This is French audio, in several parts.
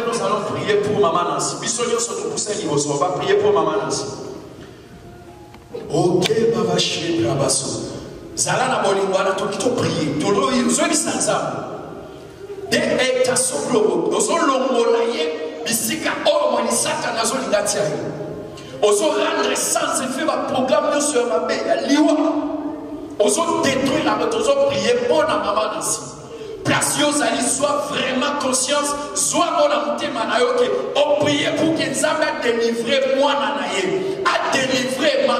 Nous allons prier pour Maman Nancy. On va prier pour Maman Nancy. Ok, Baba Shé Brabasso. Zala na bolingwana tokito prier. Tolo yuzwe sanza. De eta soklo. Ozo longola ye bisika o manisaka nazo lingatia. Ozo rendre sans effet ba programme sur ma paix liwa. Ozo détruire la route. Ozo prier pour na Maman Nancy. Place Yozali soit vraiment conscience, soit mon amité manayoke. On priait pour que Nzambe a délivré moi nanaye, a délivré ma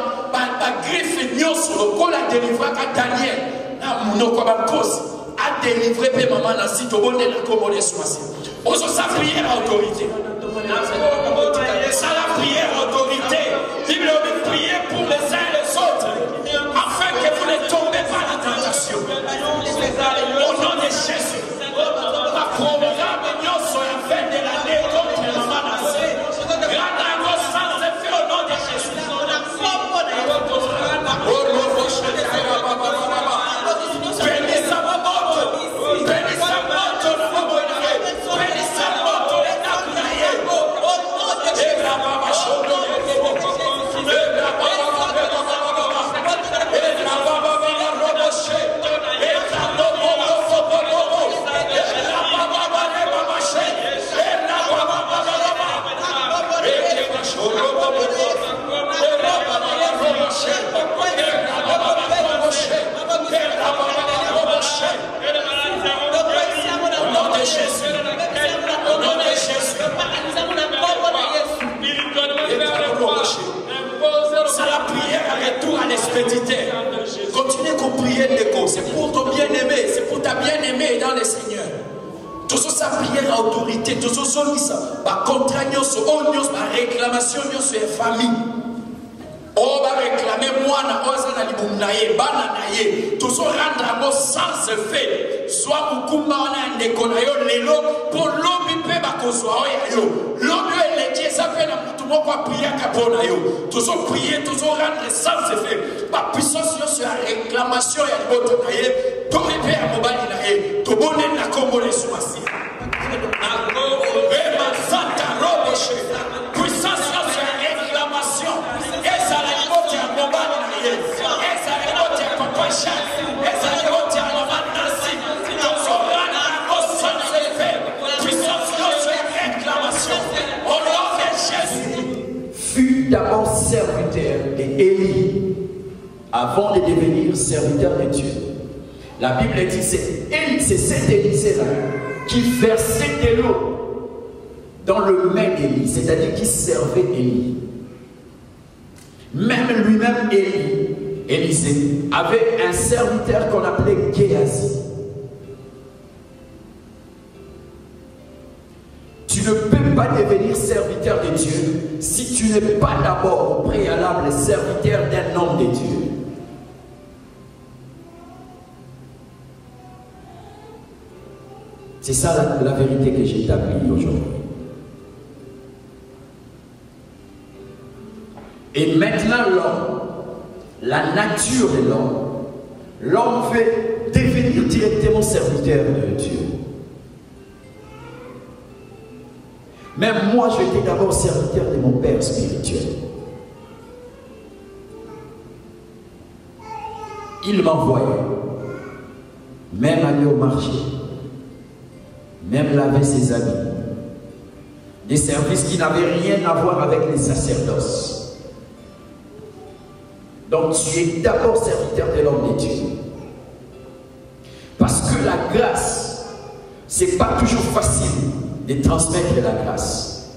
griffe sur le col, a délivré à Daniel, a délivré maman Nancy, to bonne la commode soisi. On sa prière à autorité. Ça la prière à autorité. Bible prier pour les uns et les autres, afin que vous ne tombez pas dans la tentation. Au nom de Jésus, la programme nous sur la fin de l'année contre Maman Nancy. Grande sans effet au nom de Jésus. Bénis sa moto, bénis sa moto, bénis sa moto, les nappes. prier d'écho, c'est pour ton bien-aimé, c'est pour ta bien-aimée dans le Seigneur. Tout ça, prière à autorité, tout ça, contrat, réclamation, famille. On va réclamer moi, tout ça rendre sans effet. Soit Mukuma, on a un déconnayo, l'élo, pour l'homme, il peut pas l'homme, il est ça fait tout le monde va prier à Caponayo. Tout ça prier, tout ça rendre sans effet. Ma puissance sur la réclamation et à l'autre, tout le père à Mobali, tout bonnet la Congolais sur ma scie. Puissance sur la réclamation. Et ça la l'autre à Mobali, et ça la l'autre à Papa Chat, et ça la l'autre à Maman Nancy. Tout ça rendre sans effet. Puissance sur la réclamation. Au nom de Jésus. Fut d'abord serviteur d'Élie avant de devenir serviteur de Dieu. La Bible dit c'est cet Élisée-là qui versait de l'eau dans le main d'Élie, c'est-à-dire qui servait Élie. Même lui-même, Élisée, avait un serviteur qu'on appelait Géasi. Tu ne peux pas devenir serviteur de Dieu si tu n'es pas d'abord au préalable serviteur d'un homme de Dieu. C'est ça la vérité que j'ai établie aujourd'hui. Et maintenant l'homme, la nature de l'homme veut devenir directement serviteur de Dieu. Même moi, j'étais d'abord serviteur de mon père spirituel. Il m'envoyait, même aller au marché, même laver ses habits, des services qui n'avaient rien à voir avec les sacerdoces. Donc tu es d'abord serviteur de l'homme de Dieu. Parce que la grâce, c'est pas toujours facile de transmettre la grâce.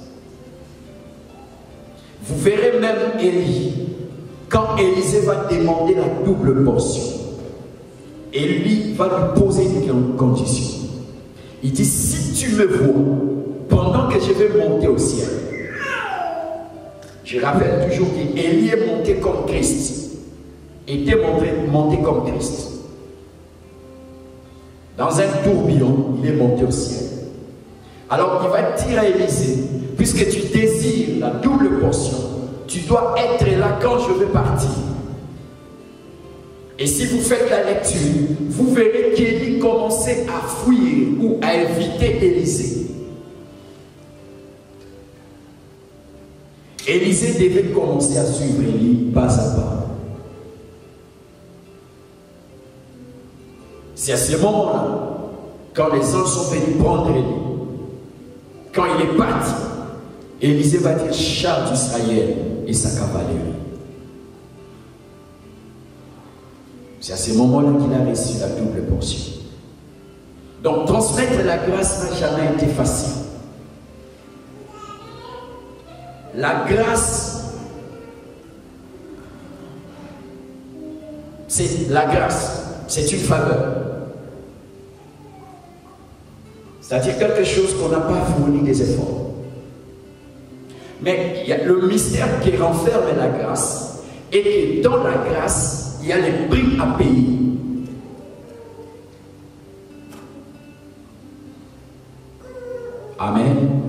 Vous verrez même Élie, quand Élisée va demander la double portion, Élie va lui poser une condition. Il dit, si tu me vois pendant que je vais monter au ciel, je rappelle toujours qu'Élie est monté comme Christ, était monté comme Christ. Dans un tourbillon, il est monté au ciel. Alors il va dire à Élisée, puisque tu désires la double portion, tu dois être là quand je vais partir. Et si vous faites la lecture, vous verrez qu'Élie commençait à fuir ou à éviter Élisée. Élisée devait commencer à suivre Élie pas à pas. C'est à ce moment-là, quand les anges sont venus prendre Élie, quand il est parti, Élisée va dire char d'Israël et sa cavalerie. C'est à ce moment-là qu'il a reçu la double portion. Donc transmettre la grâce n'a jamais été facile. La grâce, c'est la grâce, c'est une faveur. C'est-à-dire quelque chose qu'on n'a pas fourni des efforts. Mais il y a le mystère qui renferme la grâce, et que dans la grâce, il y a les prix à payer. Amen.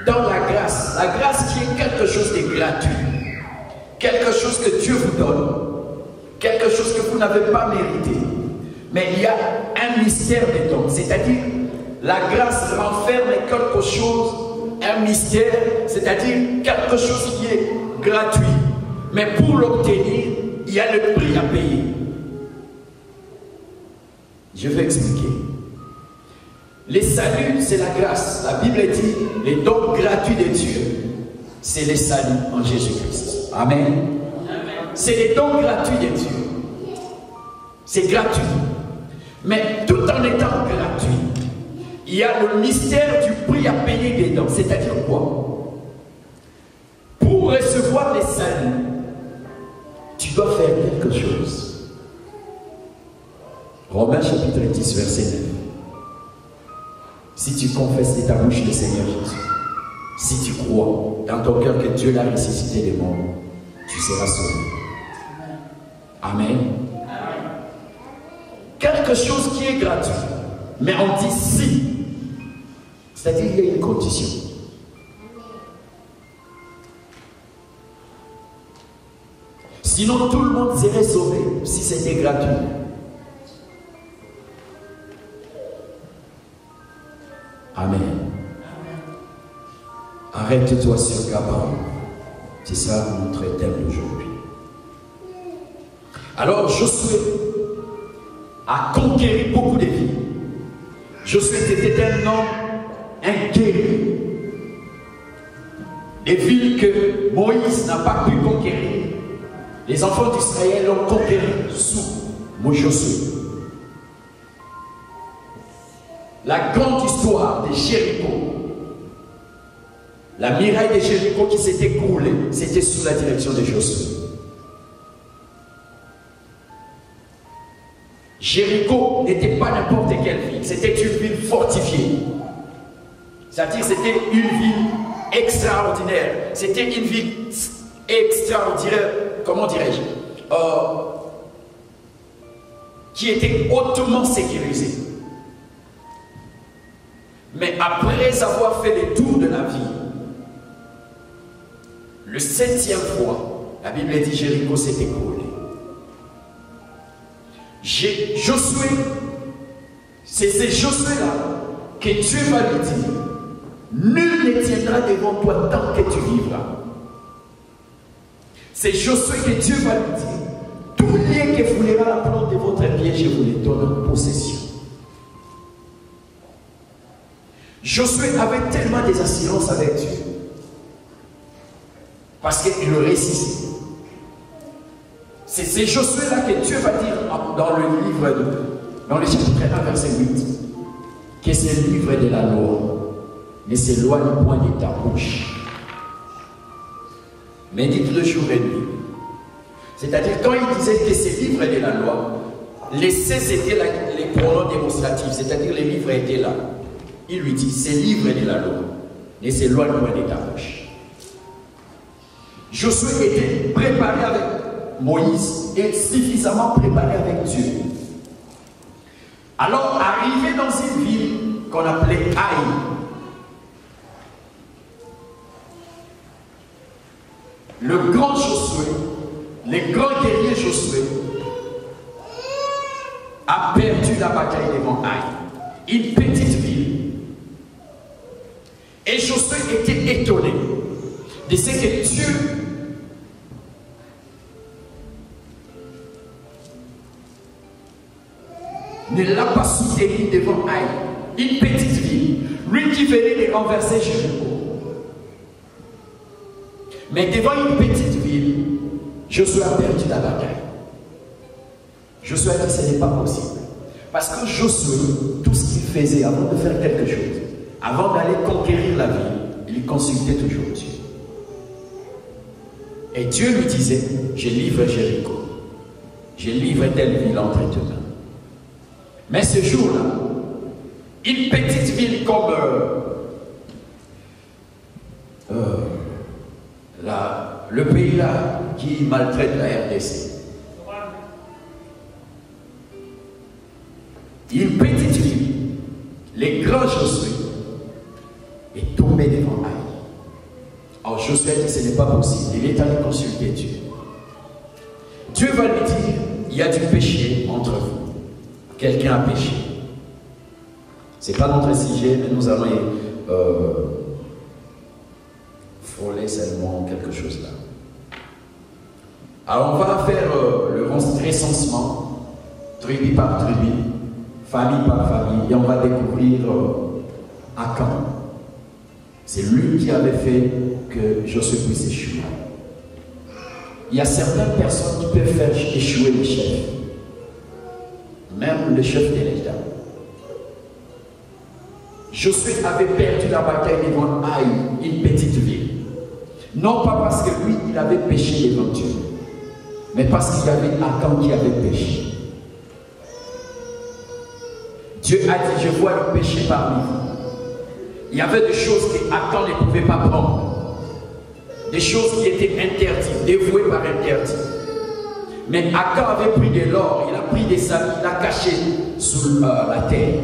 Dans la grâce qui est quelque chose de gratuit, quelque chose que Dieu vous donne, quelque chose que vous n'avez pas mérité. Mais il y a un mystère dedans, c'est-à-dire la grâce renferme quelque chose, un mystère, c'est-à-dire quelque chose qui est gratuit. Mais pour l'obtenir, il y a le prix à payer. Je vais expliquer. Les saluts, c'est la grâce. La Bible dit, les dons gratuits de Dieu, c'est les saluts en Jésus-Christ. Amen. C'est les dons gratuits de Dieu. C'est gratuit. Mais tout en étant gratuit, il y a le mystère du prix à payer dedans. C'est-à-dire quoi? Pour recevoir les saluts, tu dois faire quelque chose. Romains chapitre 10, verset 9. Si tu confesses de ta bouche le Seigneur Jésus, si tu crois dans ton cœur que Dieu l'a ressuscité des morts, tu seras sauvé. Amen. Quelque chose qui est gratuit, mais on dit si. C'est-à-dire qu'il y a une condition. Sinon, tout le monde serait sauvé si c'était gratuit. Amen. Arrête-toi sur Gabon. C'est ça notre thème d'aujourd'hui. Alors, Josué a conquéri beaucoup de villes. Josué était un homme, un guerrier. Des villes que Moïse n'a pas pu conquérir, les enfants d'Israël l'ont conquéri sous Josué. La grande histoire de Jéricho, la muraille de Jéricho qui s'était écroulée, c'était sous la direction de Josué. Jéricho n'était pas n'importe quelle ville, c'était une ville fortifiée. C'est-à-dire c'était une ville extraordinaire. C'était une ville extraordinaire, comment dirais-je, qui était hautement sécurisée. Mais après avoir fait le tour de la ville, le 7e fois, la Bible dit Jéricho s'est écroulé. Josué, c'est Josué-là que Dieu va lui dire, nul ne tiendra devant toi tant que tu vivras. C'est Josué que Dieu va lui dire, tout lien que foulera la plante de votre pied, je vous les donne en possession. Josué avait tellement des assurances avec Dieu, parce qu'il le récissait. C'est Josué-là que Dieu va dire dans le livre, dans le chapitre 1, verset 8, que c'est le livre de la loi, ne s'éloigne point de ta bouche. Médite-le jour et nuit. C'est-à-dire, quand il disait que c'est le livre de la loi, les 16 étaient là, les pronoms démonstratifs, c'est-à-dire les livres étaient là. Il lui dit, c'est le livre de la loi, ne s'éloigne point de ta bouche. Josué était préparé avec Moïse et suffisamment préparé avec Dieu. Alors, arrivé dans une ville qu'on appelait Haï, le grand Josué, le grand guerrier Josué, a perdu la bataille devant Haï, une petite ville. Et Josué était étonné de ce que Dieu ne l'a pas soutenu devant Haï, une petite ville, lui qui venait de renverser Jéricho. Mais devant une petite ville, Josué a perdu la bataille. Josué a dit ce n'est pas possible. Parce que Josué, tout ce qu'il faisait avant de faire quelque chose, avant d'aller conquérir la ville, il consultait toujours Dieu. Et Dieu lui disait, je livre Jéricho, je livre telle ville entre tes mains. Mais ce jour-là, une petite ville comme le pays là qui maltraite la RDC, une petite ville, les grands Josué est tombé devant Haï. Alors Josué a dit ce n'est pas possible, il est allé consulter Dieu. Dieu va lui dire, il y a du péché entre vous. Quelqu'un a péché. Ce n'est pas notre sujet, mais nous allons frôler seulement quelque chose là. Alors on va faire le recensement, tribu par tribu, famille par famille, et on va découvrir Akan. C'est lui qui avait fait que Josué puisse échouer. Il y a certaines personnes qui peuvent faire échouer les chefs. Même le chef de l'État. Josué avait perdu la bataille devant Haï, une petite ville. Non pas parce que lui, il avait péché devant Dieu, mais parce qu'il y avait Akan qui avait péché. Dieu a dit, je vois le péché parmi vous. Il y avait des choses que Achan ne pouvait pas prendre. Des choses qui étaient interdites, dévouées par interdit. Mais Achan avait pris de l'or, il a pris des habits, il a caché sous la terre.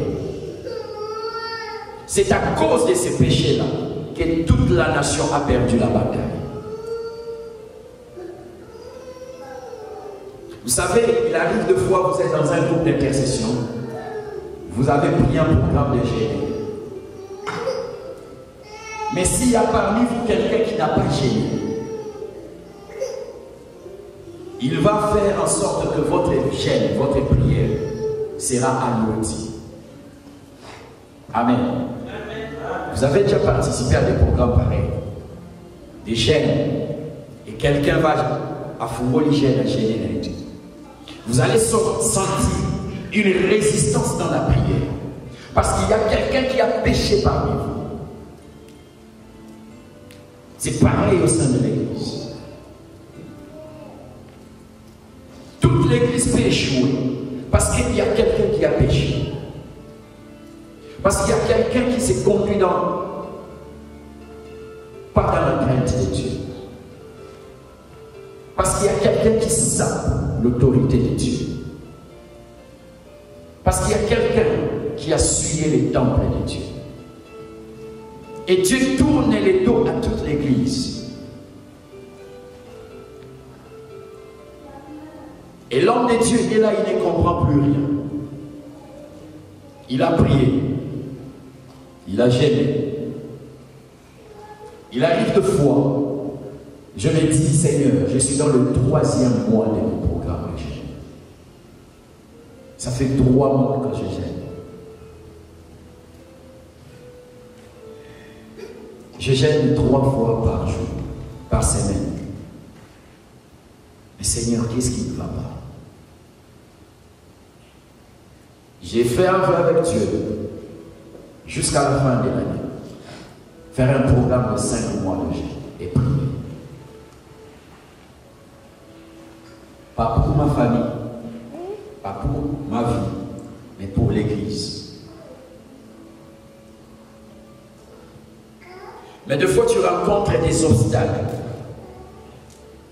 C'est à cause de ces péchés-là que toute la nation a perdu la bataille. Vous savez, il arrive de fois, vous êtes dans un groupe d'intercession, vous avez pris un programme de gêner. Mais s'il y a parmi vous quelqu'un qui n'a pas gêné, il va faire en sorte que votre gêne, votre prière sera alourdie. Amen. Vous avez déjà participé à des programmes pareils, des gênes, et quelqu'un va à Fumoli gêne à gêner. Vous allez sentir une résistance dans la prière. Parce qu'il y a quelqu'un qui a péché parmi vous. C'est pareil au sein de l'église. Toute l'église peut échouer. Parce qu'il y a quelqu'un qui a péché. Parce qu'il y a quelqu'un qui s'est conduit pas dans la crainte de Dieu. Parce qu'il y a quelqu'un qui sape l'autorité de Dieu. Parce qu'il y a quelqu'un qui a souillé les temples de Dieu. Et Dieu tourne les dos à toute l'église. Et l'homme de Dieu est là, il ne comprend plus rien. Il a prié. Il a gêné. Il arrive de fois. Je me dis, Seigneur, je suis dans le 3e mois de mon programme de gêne. Ça fait 3 mois que je gêne. Je gêne 3 fois par jour, par semaine. Mais Seigneur, qu'est-ce qui ne va pas? J'ai fait un vœu avec Dieu jusqu'à la fin de l'année. Faire un programme de 5 mois de gêne et prier. Pas pour ma famille, pas pour ma vie, mais pour l'église. Mais des fois, tu rencontres des obstacles.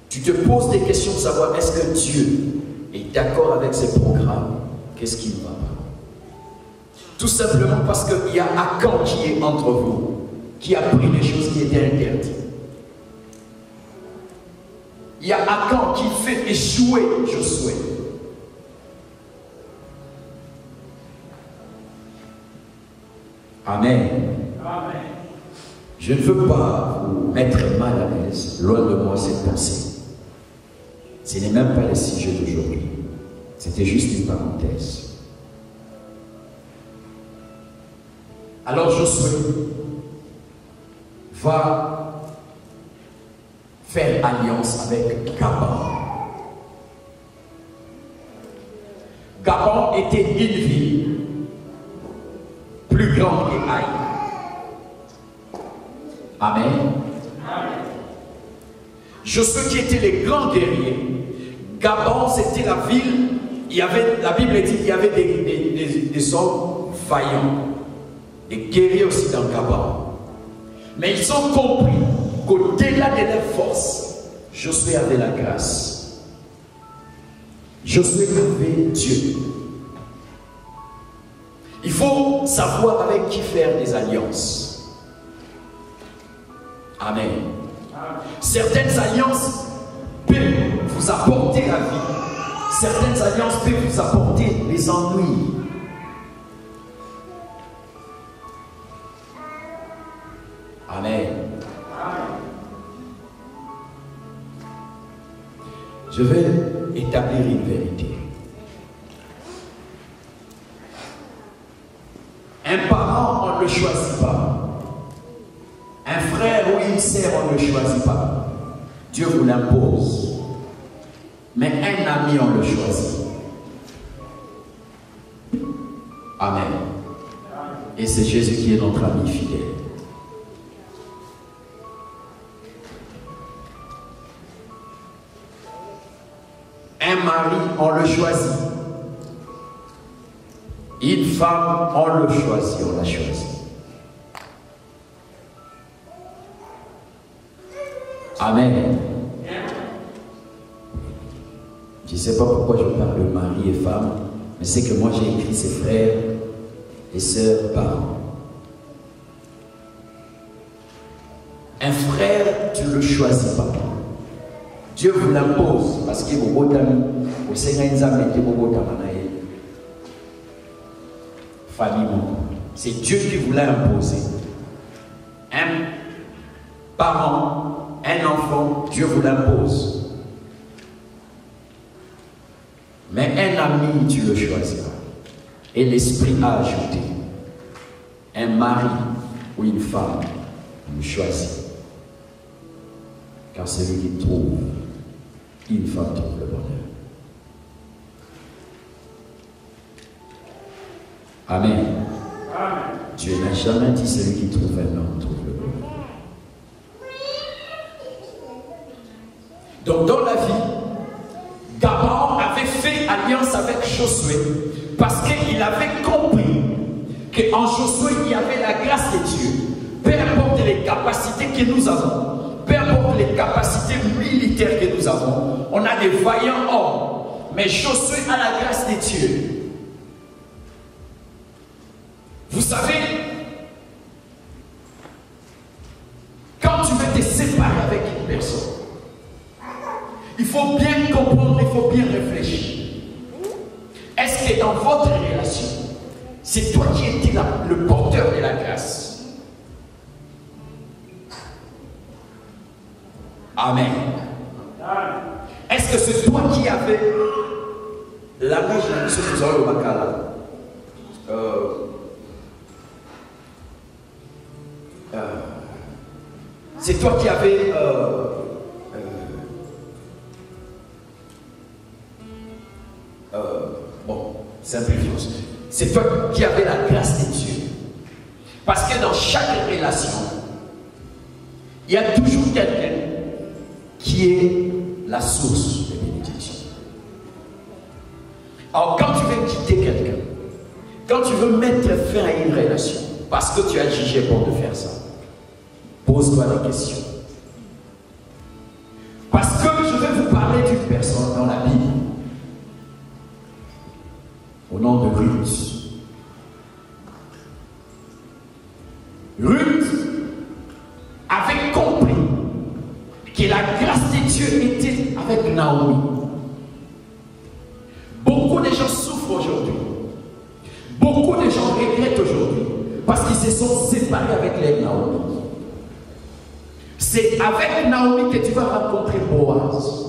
Tu te poses des questions de savoir est-ce que Dieu est d'accord avec ses programmes? Qu'est-ce qui ne va pas? Tout simplement parce qu'il y a Achan qui est entre vous, qui a pris des choses qui étaient interdites. Il y a Achan qui fait échouer Josué. Amen. Amen. Je ne veux pas vous mettre mal à l'aise, loin de moi cette pensée. Ce n'est même pas le sujet d'aujourd'hui. C'était juste une parenthèse. Alors Josué va faire alliance avec Gabon. Gabon était une ville plus grande que Haï. Amen. Amen. Josué qui était les grands guerriers. Gabon, c'était la ville. Il y avait, la Bible dit qu'il y avait des hommes vaillants, des guerriers aussi dans Gabon. Mais ils ont compris qu'au-delà de leur force, Josué avait la grâce. Josué avait Dieu. Il faut savoir avec qui faire des alliances. Amen. Certaines alliances peuvent vous apporter la vie. Certaines alliances peuvent vous apporter les ennuis. Amen. Je vais établir une vérité. Un parent, on ne le choisit pas. Un frère ou une sœur, on ne le choisit pas. Dieu vous l'impose. Mais un ami, on le choisit. Amen. Et c'est Jésus qui est notre ami fidèle. Un mari, on le choisit. Une femme, on le choisit, on l'a choisi. Amen. Je ne sais pas pourquoi je parle de mari et femme, mais c'est que moi j'ai écrit ses frères et sœurs parents. Un frère, tu ne le choisis pas. Dieu vous l'impose parce qu'il vous au Seigneur famille. C'est Dieu qui vous l'a imposé. Un parent, un enfant, Dieu vous l'impose. Mais un ami, tu le choisiras. Et l'Esprit a ajouté un mari ou une femme, vous choisit. Car celui qui trouve une femme trouve le bonheur. Amen. Amen. Dieu n'a jamais dit celui qui trouve un homme trouve le bonheur. Donc dans la vie, Gabaon avait fait alliance avec Josué parce qu'il avait compris qu'en Josué il y avait la grâce de Dieu. Peu importe les capacités que nous avons, peu importe les capacités militaires que nous avons, on a des vaillants hommes, mais Josué a la grâce de Dieu. Vous savez, quand tu veux te séparer avec une personne, il faut bien comprendre, il faut bien réfléchir. Est-ce que dans votre relation, c'est toi qui étais le porteur de la grâce? Amen. Est-ce que c'est toi qui avais la bouche de ce que nous avons au Makala? C'est toi qui avais bon, simplifions. C'est toi qui avais la grâce de Dieu. Parce que dans chaque relation, il y a toujours quelqu'un qui est la source de bénédiction. Alors quand tu veux quitter quelqu'un, quand tu veux mettre fin à une relation, parce que tu as jugé bon de faire ça, pose-toi la question. Parce que je vais vous parler d'une personne dans la Bible, au nom de Ruth. Ruth avait compris que la grâce de Dieu était avec Naomi. Beaucoup de gens souffrent aujourd'hui. Beaucoup de gens regrettent aujourd'hui parce qu'ils se sont séparés avec les Naomi. C'est avec Naomi que tu vas rencontrer Boaz.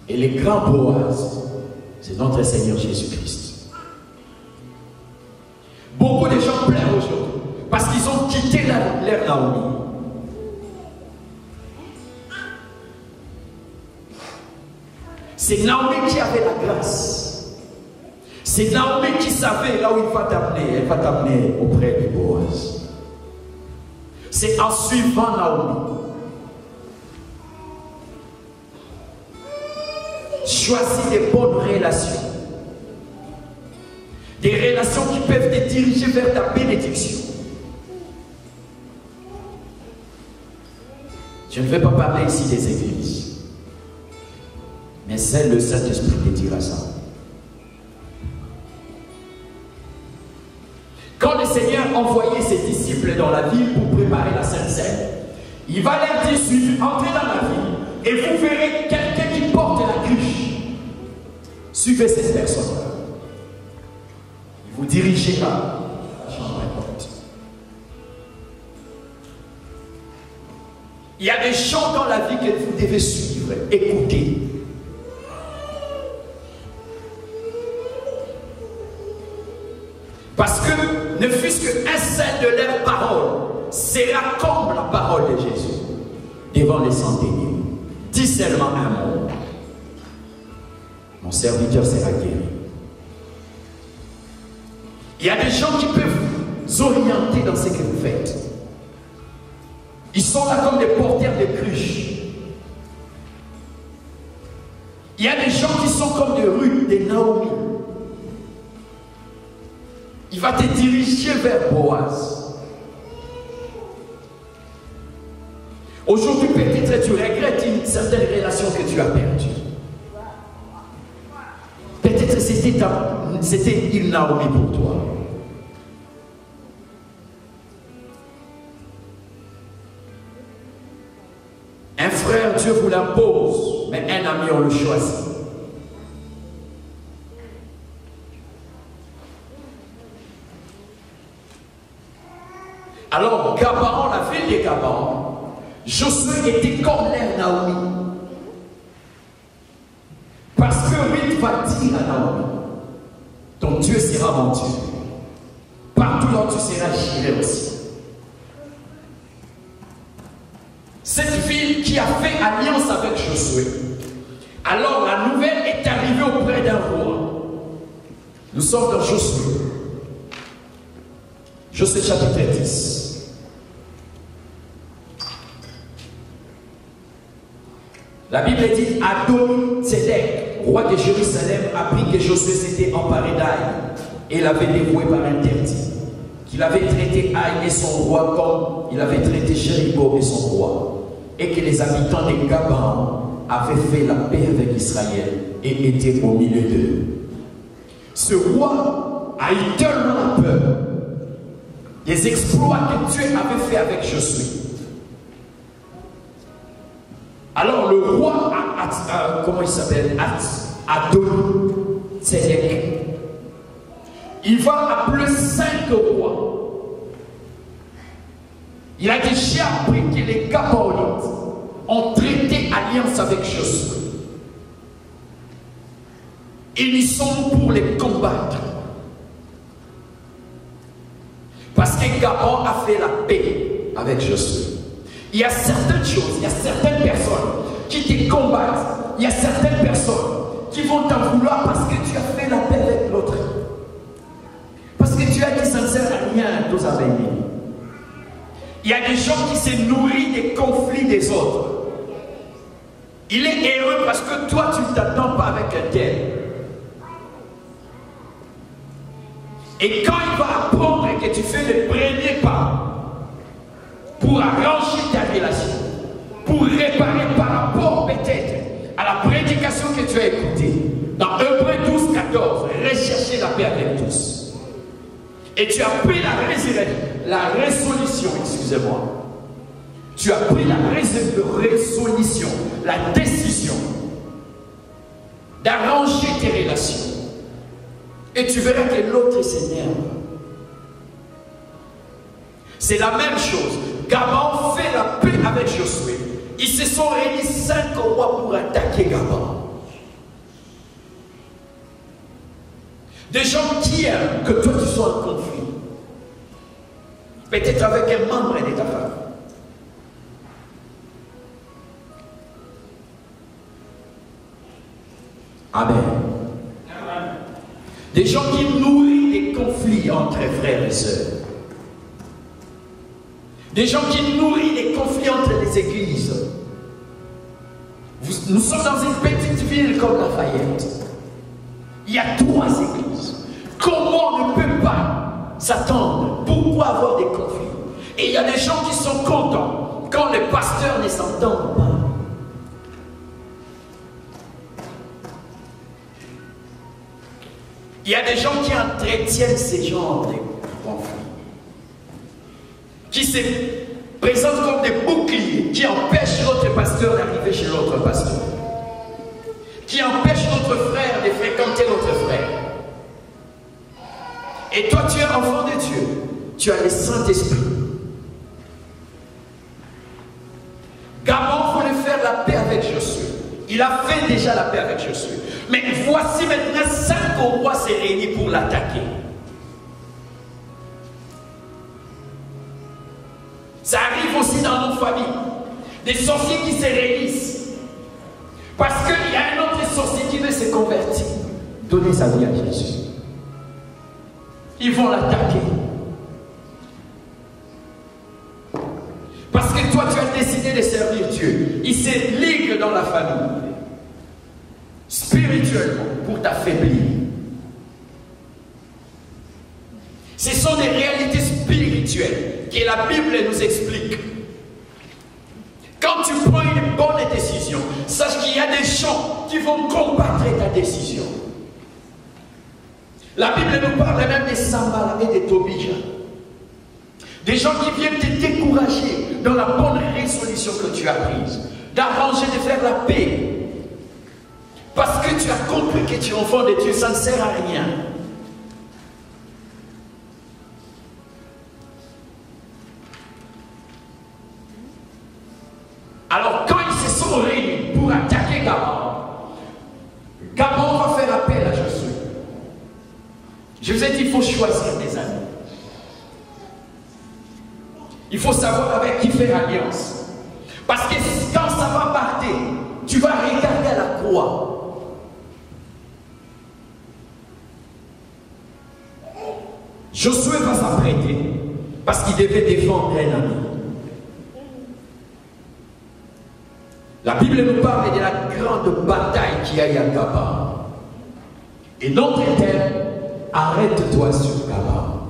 Et le grand Boaz, c'est notre Seigneur Jésus-Christ. Beaucoup de gens pleurent aujourd'hui parce qu'ils ont quitté leur Naomi. C'est Naomi qui avait la grâce. C'est Naomi qui savait là où il va t'amener. Elle va t'amener auprès de Boaz. C'est en suivant Naomi. Choisis des bonnes relations. Des relations qui peuvent te diriger vers ta bénédiction. Je ne vais pas parler ici des églises. Mais c'est le Saint-Esprit qui dira ça. Quand le Seigneur envoyait ses disciples dans la ville pour préparer la Sainte Seine, il va leur dire, suivez, entrez dans la ville et vous verrez quelqu'un qui porte la cruche. Suivez cette personne-là. Il vous dirigera à la chambre importante. Il y a des gens dans la vie que vous devez suivre, écouter. Parce que ne fût-ce qu'un seul de leurs paroles sera comme la parole de Jésus devant les centeniers. Dis seulement un mot. Mon serviteur sera guéri. Il y a des gens qui peuvent vous orienter dans ce que vous faites. Ils sont là comme des porteurs de cruches. Il y a des gens qui sont comme des Ruth, des Naomi. Il va te diriger vers Boaz. Aujourd'hui, peut-être tu regrettes une certaine relation que tu as perdue. Peut-être c'était une Naomi pour toi. Un frère, Dieu vous l'impose, mais un ami, on le choisit. Alors, Gabaon, la ville de Gabaon, Josué était comme l'air Naomi. Parce que Ruth va dire à Naomi, ton Dieu sera mon Dieu. Partout où tu seras, j'irai aussi. Cette ville qui a fait alliance avec Josué. Alors la nouvelle est arrivée auprès d'un roi. Nous sommes dans Josué. Josué chapitre 10. La Bible dit, Adoni-Tzedek, roi de Jérusalem, apprit que Josué s'était emparé d'Aï et l'avait dévoué par interdit. Qu'il avait traité Aï et son roi comme il avait traité Jéricho et son roi. Et que les habitants de Gabaon avaient fait la paix avec Israël et étaient au milieu d'eux. Ce roi a eu tellement la peur des exploits que Dieu avait fait avec Josué. Alors le roi, comment il s'appelle, Adoni-Tzedek, il va appeler 5 rois. Il a déjà appris que les Gabaonites ont traité alliance avec Josué. Ils y sont pour les combattre. Parce que Gabaon a fait la paix avec Josué. Il y a certaines choses, il y a certaines personnes qui te combattent. Il y a certaines personnes qui vont t'en vouloir parce que tu as fait la paix avec l'autre. Parce que tu as dit ça ne sert à rien à tous avec lui. Il y a des gens qui se nourrissent des conflits des autres. Il est heureux parce que toi tu ne t'attends pas avec un tel. Et quand il va apprendre que tu fais le premier pas pour arranger ta relation, pour réparer par rapport peut-être à la prédication que tu as écoutée, dans Hébreux 12, 14, rechercher la paix avec tous. Et tu as pris la résolution, excusez-moi. Tu as pris la résolution, la décision d'arranger tes relations. Et tu verras que l'autre s'énerve. C'est la même chose. Gabaon fait la paix avec Josué. Ils se sont réunis 5 rois pour attaquer Gabaon. Des gens qui aiment que toi tu sois en conflit. Peut-être avec un membre de ta famille. Amen. Des gens qui nourrissent des conflits entre frères et sœurs. Des gens qui nourrissent des conflits entre les églises. Nous sommes dans une petite ville comme Lafayette. Il y a 3 églises. Comment on ne peut pas s'attendre? Pourquoi avoir des conflits? Et il y a des gens qui sont contents quand les pasteurs ne s'entendent pas. Il y a des gens qui entretiennent ces genres de conflits, qui se présentent comme des boucliers, qui empêchent l'autre pasteur d'arriver chez l'autre pasteur, qui empêchent notre frère de fréquenter notre frère. Et toi, tu es enfant de Dieu, tu as le Saint-Esprit. Gabaon voulait faire la paix avec Josué. Il a fait déjà la paix avec Josué. Mais voici maintenant 5 rois se réunissent pour l'attaquer. Ça arrive aussi dans nos familles. Des sorciers qui se réunissent. Parce qu'il y a un autre sorcier qui veut se convertir. Donner sa vie à Jésus. Ils vont l'attaquer. Parce que toi, tu as décidé de servir Dieu. Il se ligue dans la famille. Spirituellement, pour t'affaiblir. Ce sont des réalités spirituelles que la Bible nous explique. Quand tu prends une bonne décision, sache qu'il y a des gens qui vont combattre ta décision. La Bible nous parle même des Sambala et des Tobija. Des gens qui viennent te décourager dans la bonne résolution que tu as prise. D'arranger, de faire la paix. Parce que tu as compris que tu es enfant de Dieu, ça ne sert à rien. Alors quand ils se sont réunis pour attaquer Gabon, Gabon va faire appel à Josué. Je vous ai dit, il faut choisir des amis. Il faut savoir avec qui faire alliance. Parce que quand ça va partir, tu vas regarder à la croix. Josué va s'apprêter parce qu'il devait défendre un ami. La Bible nous parle de la grande bataille qu'il y a eu à Gabon. Et notre thème, arrête-toi sur Gabon.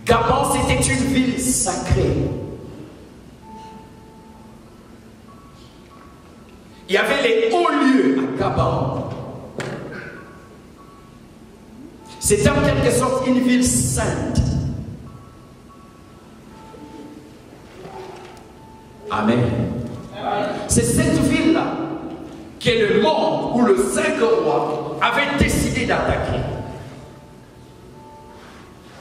Gabon, c'était une ville sacrée. Il y avait les hauts lieux à Gabon. C'était en quelque sorte une ville sainte. Amen. C'est cette ville-là que le monde ou le 5 rois avait décidé d'attaquer.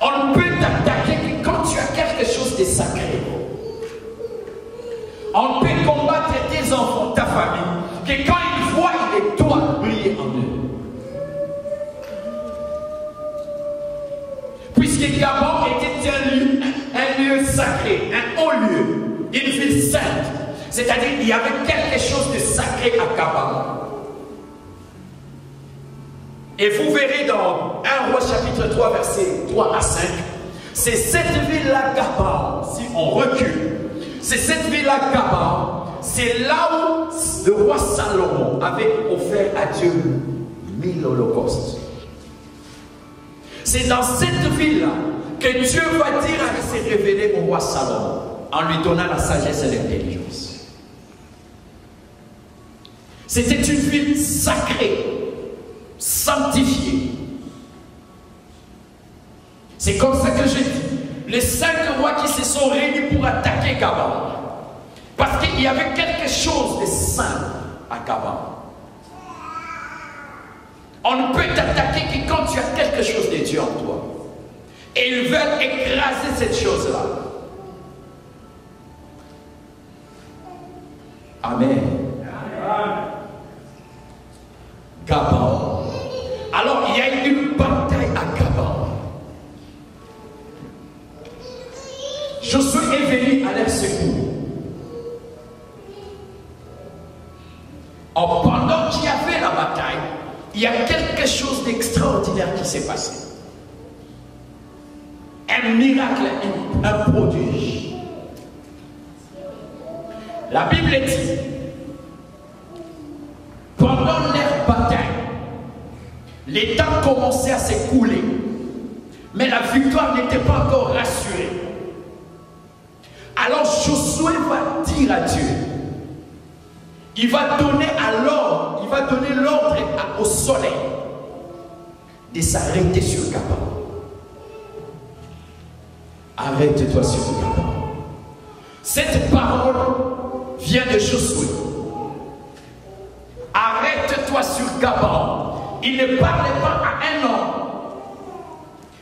On ne peut t'attaquer que quand tu as quelque chose de sacré. On peut combattre tes enfants, ta famille, que quand ils voient les toits briller en eux. Puisque Gabon était un lieu sacré, un haut lieu, une ville sainte. C'est-à-dire qu'il y avait quelque chose de sacré à Gabon. Et vous verrez dans 1 Roi chapitre 3 versets 3 à 5, c'est cette ville-là Gabon, si on recule, c'est cette ville-là Gabon, c'est là où le roi Salomon avait offert à Dieu 1000 holocaustes. C'est dans cette ville-là que Dieu va dire à se révéler au roi Salomon, en lui donnant la sagesse et l'intelligence. C'était une ville sacrée, sanctifiée. C'est comme ça que je dis, les 5 rois qui se sont réunis pour attaquer Gabon. Parce qu'il y avait quelque chose de saint à Gabon. On ne peut t'attaquer que quand tu as quelque chose de Dieu en toi. Et ils veulent écraser cette chose-là. Amen. Gabon. Alors il y a eu une bataille à Gabon. Josué est venu à leur secours. Pendant qu'il y avait la bataille, il y a quelque chose d'extraordinaire qui s'est passé. Un miracle, un prodige. La Bible dit, pendant leur bataille, les temps commençaient à s'écouler, mais la victoire n'était pas encore rassurée. Alors Josué va dire à Dieu, il va donner l'ordre au soleil de s'arrêter sur Gabon. Arrête-toi sur Gabon. Cette parole vient de Josué. Arrête-toi sur Gabon. Il ne parlait pas à un homme,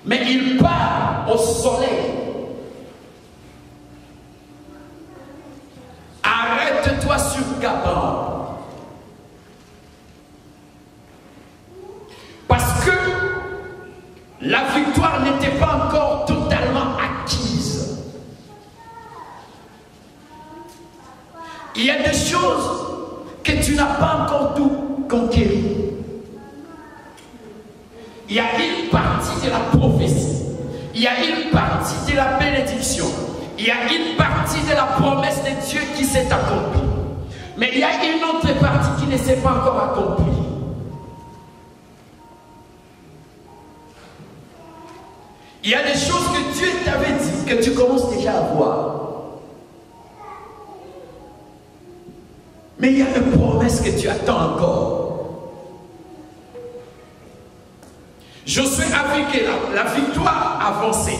mais il parle au soleil. Arrête-toi sur Gabon. Parce que la victoire n'était pas encore totalement acquise. Il y a des choses que tu n'as pas encore tout conquéri. Il y a une partie de la prophétie. Il y a une partie de la bénédiction. Il y a une partie de la promesse de Dieu qui s'est accomplie. Mais il y a une autre partie qui ne s'est pas encore accomplie. Il y a des choses que Dieu t'avait dit, que tu commences déjà à voir. Mais il y a une promesse que tu attends encore. Josué a vu que la victoire avançait.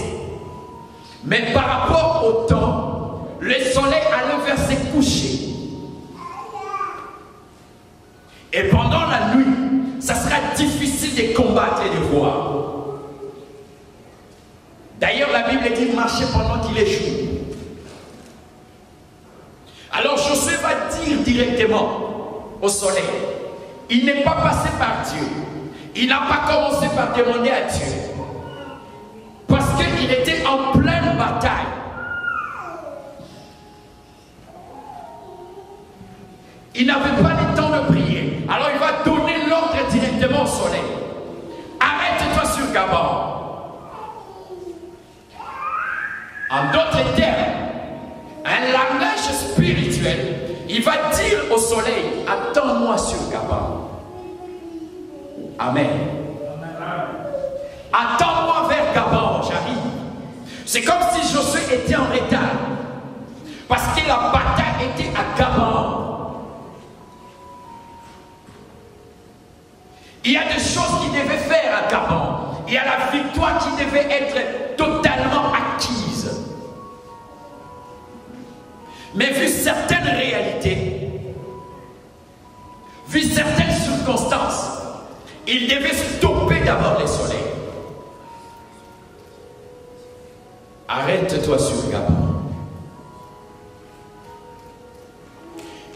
Mais par rapport au temps, le soleil allait vers ses couchers. Et pendant la nuit, ça sera difficile de combattre et de voir. D'ailleurs, la Bible dit marcher pendant qu'il est jour. Alors Josué va dire directement au soleil, il n'est pas passé par Dieu. Il n'a pas commencé par demander à Dieu. Parce qu'il était en pleine bataille. Il n'avait pas le temps de prier. Alors il va donner l'ordre directement au soleil. Arrête-toi sur Gabon. En d'autres termes, un langage spirituel, il va dire au soleil, attends-moi sur Gabon. Amen. Attends-moi vers Gabon, j'arrive. C'est comme si Josué était en retard. Parce que la bataille était à Gabon. Il y a des choses qu'il devait faire à Gabon. Il y a la victoire qui devait être totalement acquise. Mais vu certaines réalités, vu certaines circonstances, il devait stopper d'abord les soleils. Arrête-toi sur Gabon.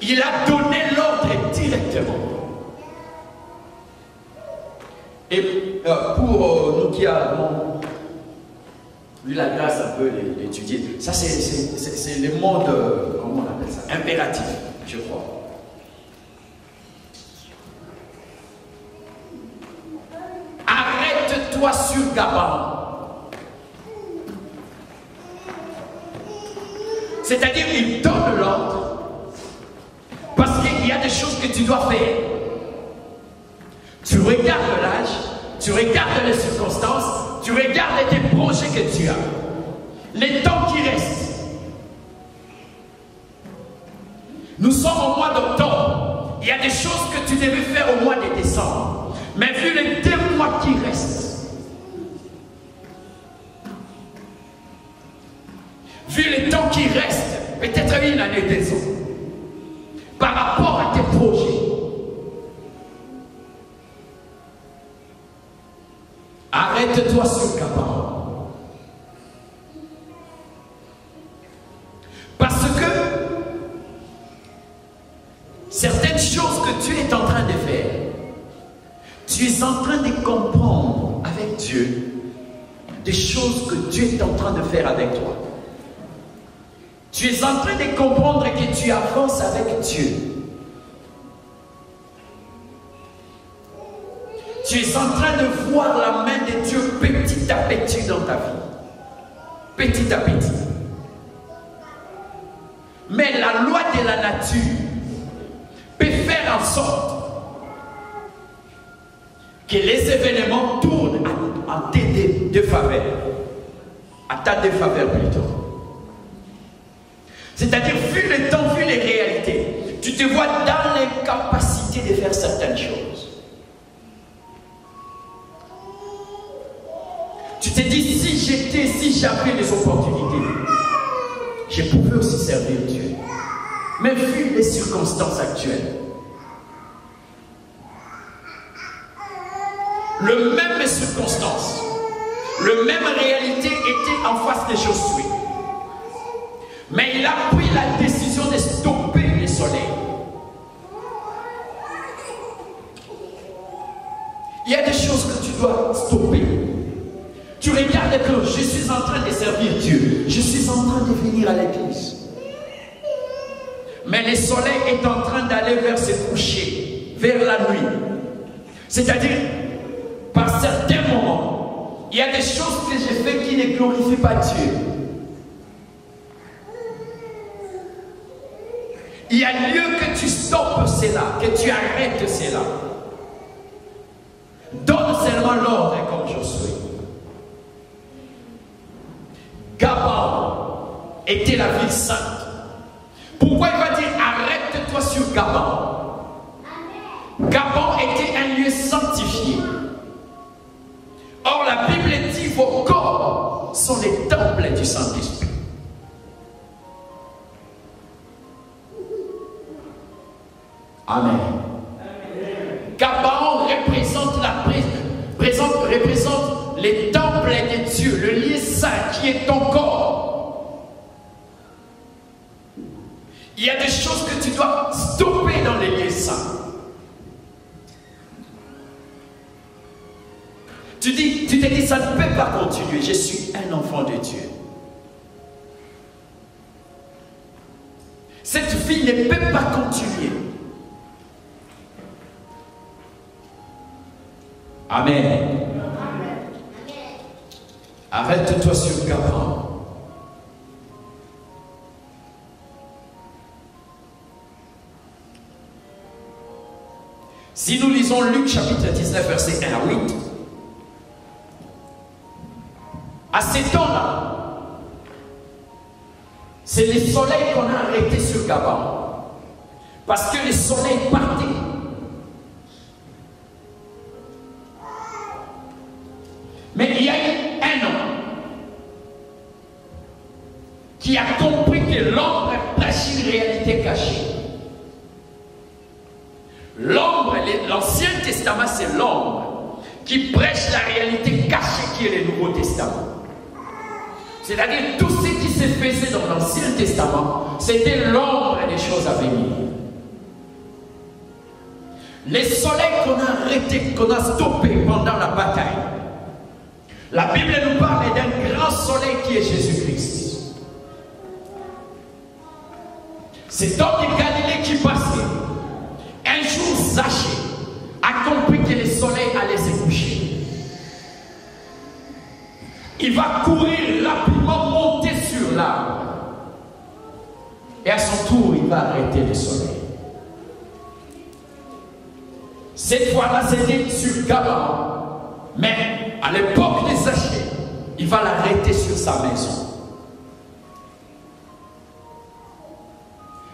Il a donné l'ordre directement. Et pour nous qui avons eu la grâce un peu d'étudier, ça c'est le monde, comment on appelle ça, impératif, je crois. Arrête-toi sur Gabon. C'est-à-dire, il donne l'ordre parce qu'il y a des choses que tu dois faire. Tu regardes l'âge, tu regardes les circonstances, tu regardes tes projets que tu as, les temps qui restent. Nous sommes au mois d'octobre. Il y a des choses que tu devais faire au mois de décembre. Mais vu les 2 mois qui restent, vu les temps qui restent, peut-être une année, 2 ans, par rapport à tes projets, arrête-toi sur Gabon. Parce que certaines choses que tu es en train de faire, tu es en train de comprendre avec Dieu des choses que Dieu est en train de faire avec toi. Tu es en train de comprendre que tu avances avec Dieu. Tu es en train de voir la main de Dieu petit à petit dans ta vie. Petit à petit. Mais la loi de la nature peut faire en sorte que les événements tournent en tes défaveur. À ta défaveur plutôt. C'est-à-dire, vu le temps, vu les réalités, tu te vois dans l'incapacité de faire certaines choses. Tu te dis, si j'avais les opportunités, je pouvais aussi servir Dieu. Mais vu les circonstances actuelles, le même circonstance, le même réalité était en face de Josué. Mais il a pris la décision de stopper le soleil. Il y a des choses que tu dois stopper. Tu regardes que je suis en train de servir Dieu. Je suis en train de venir à l'église. Mais le soleil est en train d'aller vers se coucher, vers la nuit. C'est-à-dire, par certains moments, il y a des choses que j'ai faites qui ne glorifient pas Dieu. Il y a lieu que tu stoppes cela, que tu arrêtes cela. Donne seulement l'ordre comme Josué. était la ville sainte. Pourquoi il va dire arrête-toi sur Gaban? Gaban était un lieu sanctifié. Or la Bible dit vos corps sont les temples du Saint-Esprit. Amen. Gaban représente les temples de Dieu, le lieu saint qui est ton corps. Il y a des choses que tu dois stopper dans les lieux saints. Tu te dis, ça ne peut pas continuer. Je suis un enfant de Dieu. Cette vie ne peut pas continuer. Amen. Arrête-toi sur Gaban. Si nous lisons Luc chapitre 19, verset 1 à 8, à ces temps-là, c'est le soleil qu'on a arrêté sur Gaban. Parce que le soleil partait. Mais il y a eu un homme qui a compris que l'ombre prêche une réalité cachée. L'ombre, l'Ancien Testament, c'est l'ombre qui prêche la réalité cachée qui est le Nouveau Testament. C'est-à-dire tout ce qui se faisait dans l'Ancien Testament, c'était l'ombre des choses à venir. Les soleils qu'on a arrêtés, qu'on a stoppés pendant la bataille, la Bible nous parle d'un grand soleil qui est Jésus-Christ. Cet homme de Galilée qui passait, un jour Zachée a compris que le soleil allait se coucher. Il va courir rapidement, monter sur l'arbre. Et à son tour, il va arrêter le soleil. Cette fois-là, c'était sur Gaban. Mais à l'époque de Zachée, il va l'arrêter sur sa maison.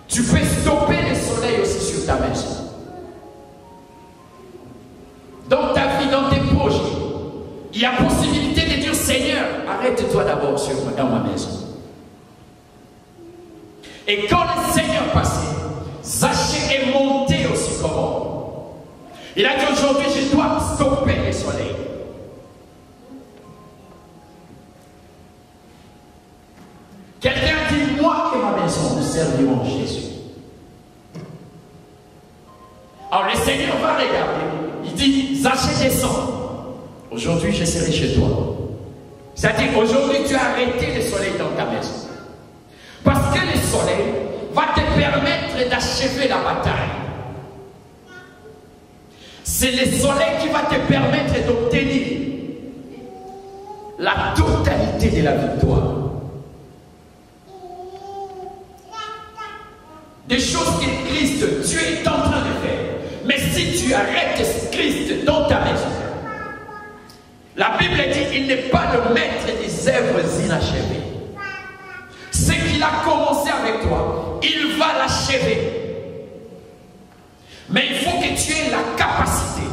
Tu peux stopper le soleil aussi sur ta maison. Dans ta vie, dans tes projets, il y a possibilité de dire Seigneur, arrête-toi d'abord dans ma maison. Et quand le Seigneur passait, Zachée est monté aussi comme homme. Il a dit aujourd'hui, je dois stopper le soleil. Quelqu'un dit, moi et ma maison, nous servirons Jésus. Alors le Seigneur va regarder. Il dit, Zachée, descends. Aujourd'hui, je serai chez toi. C'est-à-dire, aujourd'hui, tu as arrêté le soleil dans ta maison. Parce que le soleil va te permettre d'achever la bataille. C'est le soleil qui va te permettre d'obtenir la totalité de la victoire. Des choses que Christ, Dieu est en train de faire. Mais si tu arrêtes Christ dans ta maison, la Bible dit il n'est pas le maître des œuvres inachevées. Ce qu'il a commencé avec toi, il va l'achever. Mais il faut que tu aies la capacité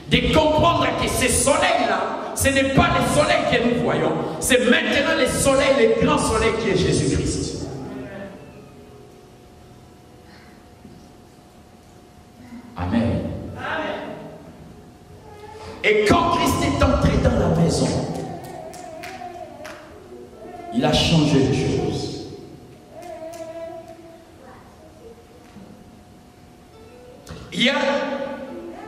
de comprendre que ce soleil-là, ce n'est pas le soleil que nous voyons, c'est maintenant le soleil, le grand soleil qui est Jésus-Christ. Amen. Amen. Et quand Christ est entré dans la maison, il a changé les choses. Il y a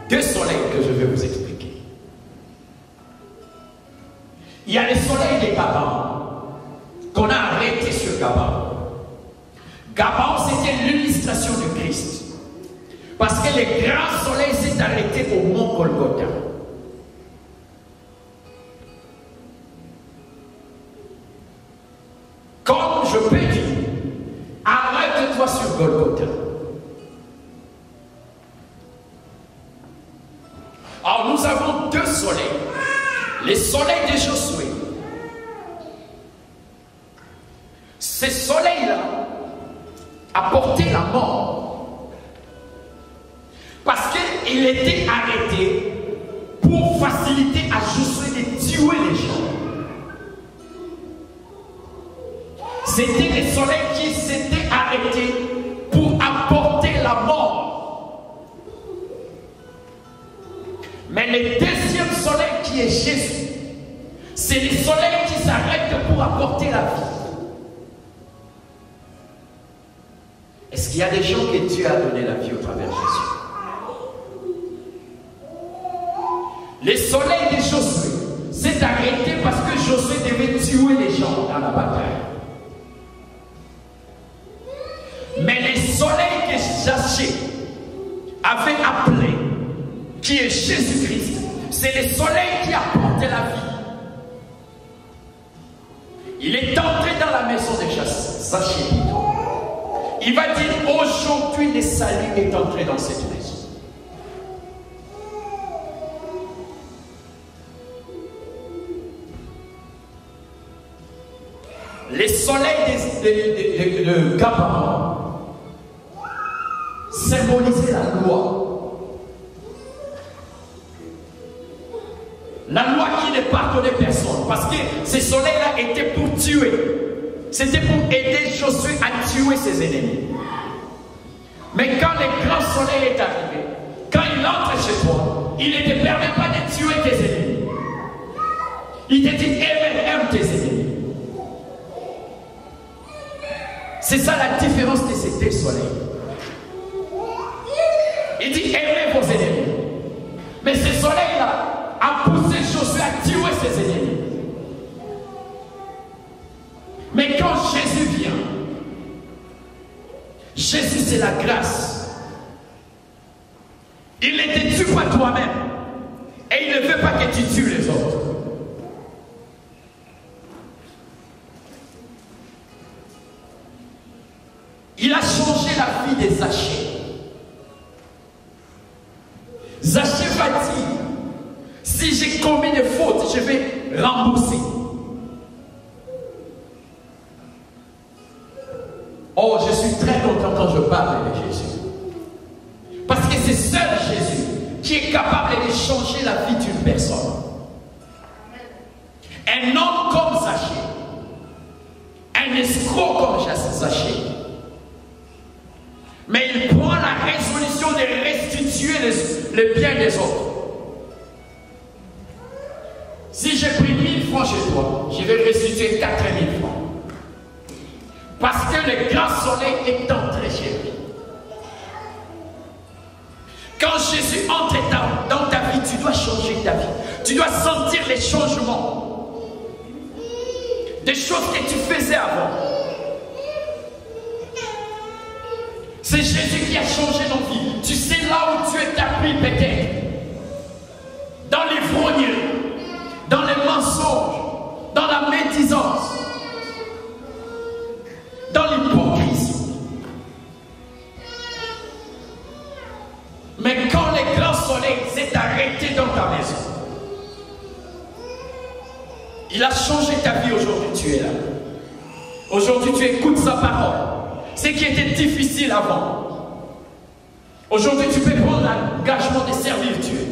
deux soleils que je vais vous expliquer. Il y a le soleil de Gaban, qu'on a arrêté sur Gaban. Gaban, c'était l'illustration du Christ. Parce que le grand soleil s'est arrêté au mont Golgotha. Comme je peux dire, arrête-toi sur Golgotha. Alors nous avons deux soleils. Le soleil de Josué. Ce soleil il était arrêté pour faciliter à Josué de tuer les gens. C'était les soleils qui s'étaient arrêtés pour apporter la mort. Mais le deuxième soleil qui est Jésus, c'est les soleils qui s'arrêtent pour apporter la vie. Est-ce qu'il y a des gens que Dieu a donné la vie au travers de Jésus? Le soleil de Josué s'est arrêté parce que Josué devait tuer les gens dans la bataille. Mais le soleil que Zaché avait appelé, qui est Jésus-Christ, c'est le soleil qui apporte la vie. Il est entré dans la maison de Zaché. Il va dire, aujourd'hui le salut est entré dans cette maison. Les soleils de Gabaon symbolisaient la loi. La loi qui ne pardonnait personne. Parce que ces soleils-là étaient pour tuer. C'était pour aider Josué à tuer ses ennemis. Mais quand le grand soleil est arrivé, quand il entre chez toi, il ne te permet pas de tuer tes ennemis. Il te dit, aime tes ennemis. C'est ça la différence de ces deux soleils. Il dit, aimez vos ennemis. Mais ce soleil-là a poussé Josué à tuer ses ennemis. Mais quand Jésus vient, Jésus c'est la grâce. Il ne te tue pas toi-même. Et il ne veut pas que tu tues les autres. Il a changé la vie de Zaché. Zaché va dire, si j'ai commis des fautes, je vais rembourser. Oh, je suis très content quand je parle de Jésus. Parce que c'est seul Jésus qui est capable de changer la vie d'une personne. Un homme comme Zaché, un escroc comme Zaché, mais il prend la résolution de restituer le bien des autres. Si j'ai pris 1000 francs chez toi, je vais restituer 4000 francs. Parce que le grand soleil est entré chez lui. Quand Jésus entre dans ta vie, tu dois changer ta vie. Tu dois sentir les changements. Des choses que tu faisais avant. C'est Jésus qui a changé nos vies. Tu sais là où tu es tapis peut-être. Dans l'ivrognerie, dans les mensonges, dans la médisance, dans l'hypocrisie. Mais quand le grand soleil s'est arrêté dans ta maison, il a changé ta vie. Aujourd'hui tu es là. Aujourd'hui tu écoutes sa parole. Ce qui était difficile avant, aujourd'hui tu peux prendre l'engagement de servir Dieu.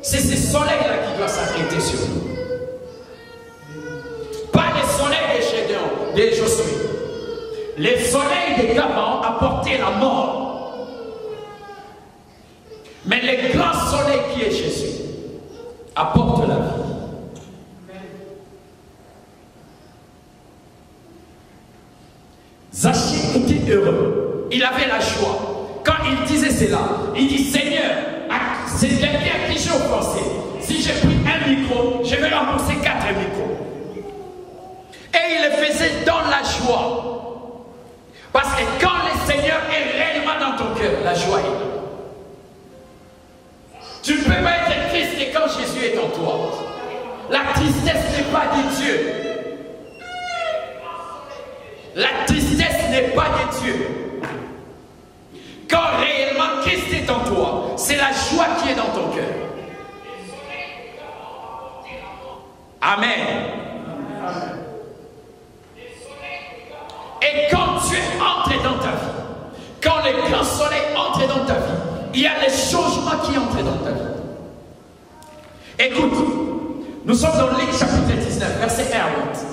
C'est ce soleil-là qui doit s'arrêter sur nous. Pas le soleil de Gédéon, de Josué. Le soleil de Gabaon apportait la mort. Mais le grand soleil qui est Jésus apporte la vie. Zaché était heureux. Il avait la joie. Quand il disait cela, il dit, Seigneur, c'est quelqu'un à qui j'ai offensé. Si j'ai pris un micro, je vais rembourser 4 micros. Et il le faisait dans la joie. Parce que quand le Seigneur est réellement dans ton cœur, la joie est là. Tu ne peux pas être triste quand Jésus est en toi. La tristesse n'est pas de Dieu. La tristesse n'est pas de Dieu. Quand réellement Christ est en toi, c'est la joie qui est dans ton cœur. Amen. Et quand tu es entré dans ta vie, quand le grand soleil entre dans ta vie, il y a les changements qui entrent dans ta vie. Écoute, nous sommes dans Luc chapitre 19, verset 1 à 8.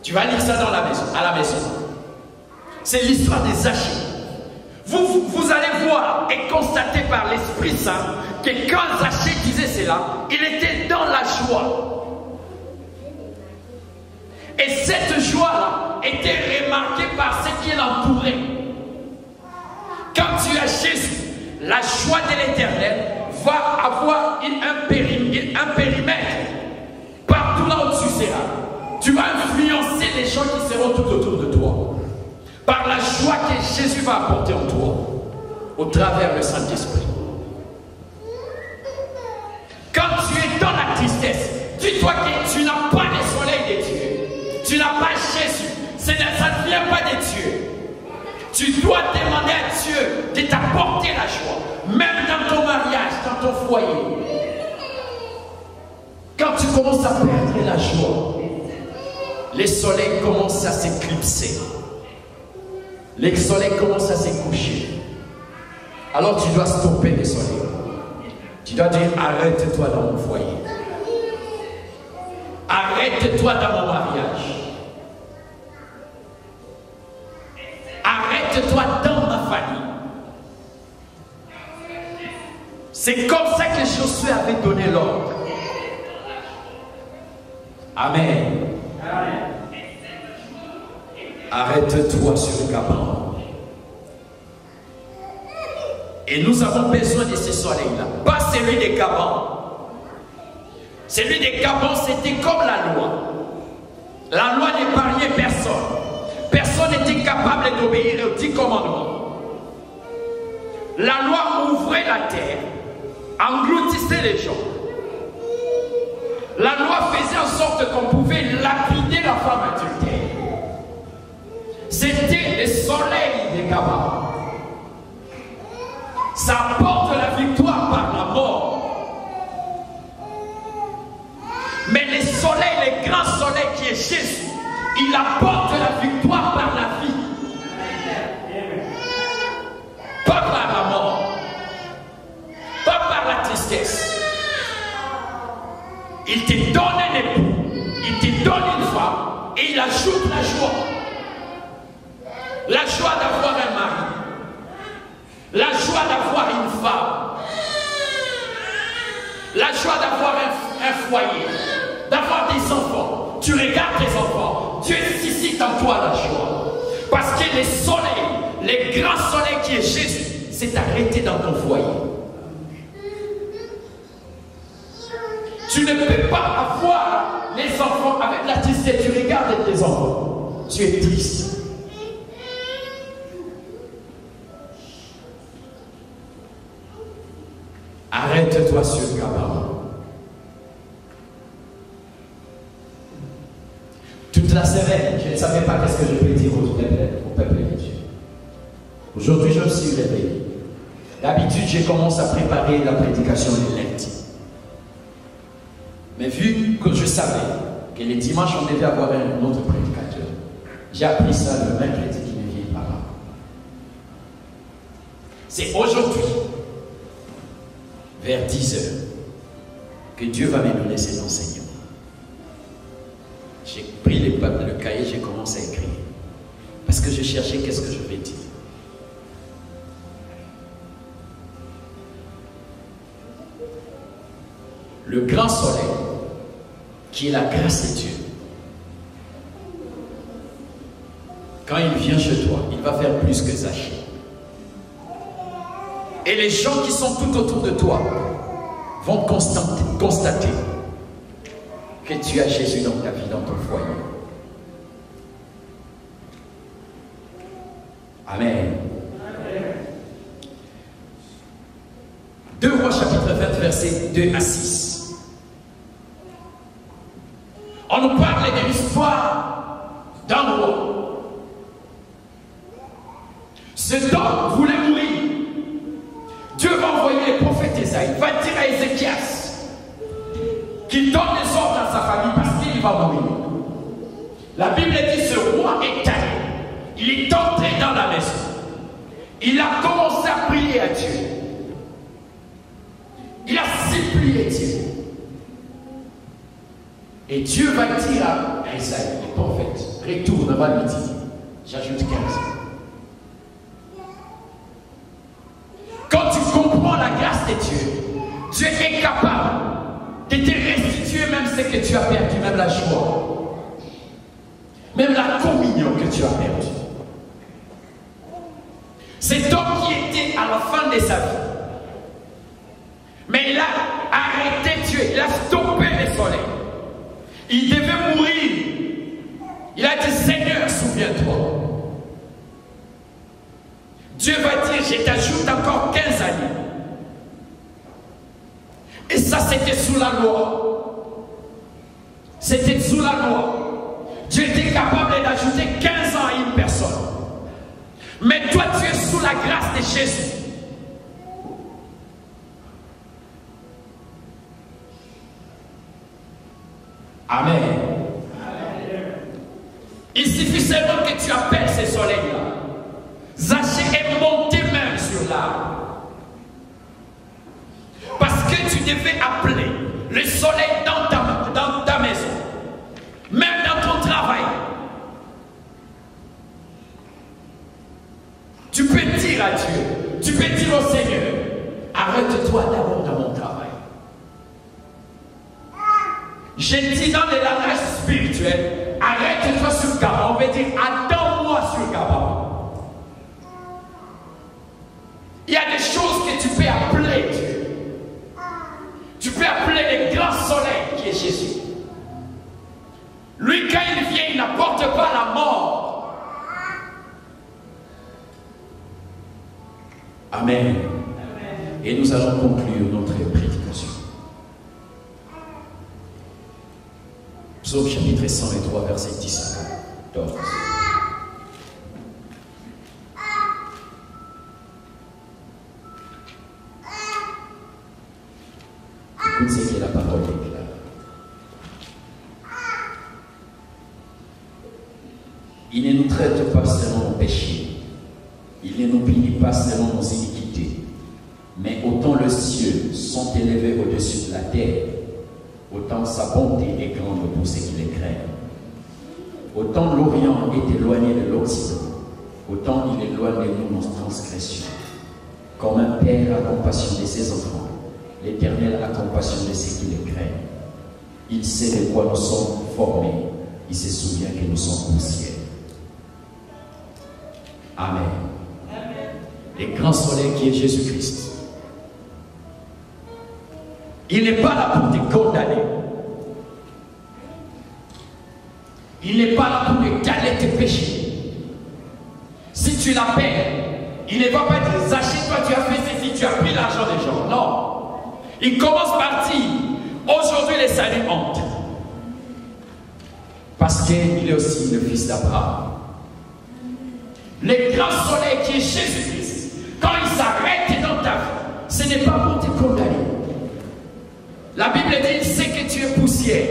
Tu vas lire ça dans la maison, à la maison. C'est l'histoire des Zachée. Vous allez voir et constater par l'Esprit Saint que quand Zachée disait cela, il était dans la joie. Et cette joie-là était remarquée par ce qui l'entourait. Quand tu as Jésus, la joie de l'Éternel va avoir un périmètre partout là où tu seras. Tu vas influencer les gens qui seront tout autour de toi par la joie que Jésus va apporter en toi au travers du Saint-Esprit. Quand tu es dans la tristesse, dis-toi que tu n'as pas le soleil de Dieu, tu n'as pas Jésus, ça ne vient pas de Dieu. Tu dois demander à Dieu de t'apporter la joie, même dans ton mariage, dans ton foyer. Quand tu commences à perdre la joie, les soleils commencent à s'éclipser. Les soleils commencent à se coucher. Alors tu dois stopper les soleils. Tu dois dire arrête-toi dans mon foyer. Arrête-toi dans mon mariage. Arrête-toi dans ma famille. C'est comme ça que Josué avait donné l'ordre. Amen. Arrête-toi sur le Gabon. Et nous avons besoin de ce soleil-là. Pas celui des Gabon. Celui des Gabon, c'était comme la loi. La loi n'épargnait personne. Personne n'était capable d'obéir aux 10 commandements. La loi ouvrait la terre, engloutissait les gens. La loi faisait en sorte qu'on pouvait lapider la femme adultère. C'était le soleil des Gabon. Ça apporte la victoire par la mort. Mais le soleil, le grand soleil qui est Jésus, il apporte la victoire par la vie. Pas par la mort. Pas par la tristesse. Il te donne un époux, il te donne une femme et il ajoute la joie. La joie d'avoir un mari. La joie d'avoir une femme. La joie d'avoir un foyer. D'avoir des enfants. Tu regardes tes enfants. Dieu suscite en toi la joie. Parce que le soleil, le grand soleil qui est Jésus, s'est arrêté dans ton foyer. Tu ne peux pas avoir les enfants avec la tristesse. Tu regardes tes enfants. Tu es triste. Arrête-toi sur le Gabon. Toute la semaine, je ne savais pas qu'est-ce que je peux dire au peuple de Dieu. Aujourd'hui, je me suis réveillé. D'habitude, je commence à préparer la prédication de lundi. Mais vu que je savais que les dimanches, on devait avoir un autre prédicateur, j'ai appris ça le mercredi qui ne vient pas. C'est aujourd'hui, vers 10 h, que Dieu va me donner ses enseignements. J'ai pris le cahier, j'ai commencé à écrire. Parce que je cherchais qu'est-ce que je vais dire. Le grand soleil, qui est la grâce de Dieu, quand il vient chez toi, il va faire plus que Zachée. Et les gens qui sont tout autour de toi vont constater que tu as Jésus dans ta vie, dans ton foyer. Amen. 2 Rois chapitre 20, versets 2 à 6. On nous parle de l'histoire d'un roi. Cet homme voulait mourir. Dieu va envoyer le prophète Esaïe, va dire à Ézéchias qu'il donne des ordres à sa famille parce qu'il va mourir. La Bible dit ce roi est allé. Il est entré dans la maison. Il a commencé à prier à Dieu. Il a supplié Dieu. Et Dieu va dire à Isaïe, le prophète, retourne, va lui dire. J'ajoute 15. Quand tu comprends la grâce de Dieu, Dieu est capable de te restituer même ce que tu as perdu, même la joie, même la communion que tu as perdue. Cet homme qui était à la fin de sa vie, mais il a arrêté Dieu, il a stoppé le soleil. Il devait mourir. Il a dit, Seigneur, souviens-toi. Dieu va dire, je t'ajoute encore 15 années. Et ça, c'était sous la loi. C'était sous la loi. Dieu était capable d'ajouter 15 ans à une personne. Mais toi, tu es sous la grâce de Jésus. Amen. Il suffit seulement que tu appelles ce soleil-là. Zaché est monté même sur l'arbre. Parce que tu devais appeler le soleil dans ta maison. Même dans ton travail. Tu peux dire à Dieu, tu peux dire au Seigneur, arrête-toi d'abord dans mon travail. Je dis dans les langages spirituels, arrête-toi sur Gaba. On veut dire, attends-moi sur Gaba. Il y a des choses que tu peux appeler Dieu. Tu peux appeler le grand soleil qui est Jésus. Lui, quand il vient, il n'apporte pas la mort. Amen. Et nous allons conclure notre prédication. Psaume chapitre 103, verset 10 à 14. Écoute ce que la parole déclare. Il ne nous traite pas selon nos péchés. Il ne nous punit pas selon nos iniquités. Mais autant les cieux sont élevés au-dessus de la terre, autant sa bonté est grande pour ceux qui les craignent. Autant l'Orient est éloigné de l'Occident, autant il éloigne de nous nos transgressions. Comme un père a compassion de ses enfants, l'Éternel a compassion de ceux qui les craignent. Il sait de quoi nous sommes formés, il se souvient que nous sommes poussière. Amen. Le grand soleil qui est Jésus-Christ. Il n'est pas là pour te condamner. Il n'est pas là pour te caler tes péchés. Si tu l'appelles, il ne va pas dire, Zaché, toi tu as fait ceci, tu as pris l'argent des gens. Non. Il commence par dire, aujourd'hui le salut entre. Parce qu'il est aussi le fils d'Abraham. Le grand soleil qui est Jésus-Christ, quand il s'arrête dans ta vie, ce n'est pas pour te condamner. La Bible dit, il sait que tu es poussière.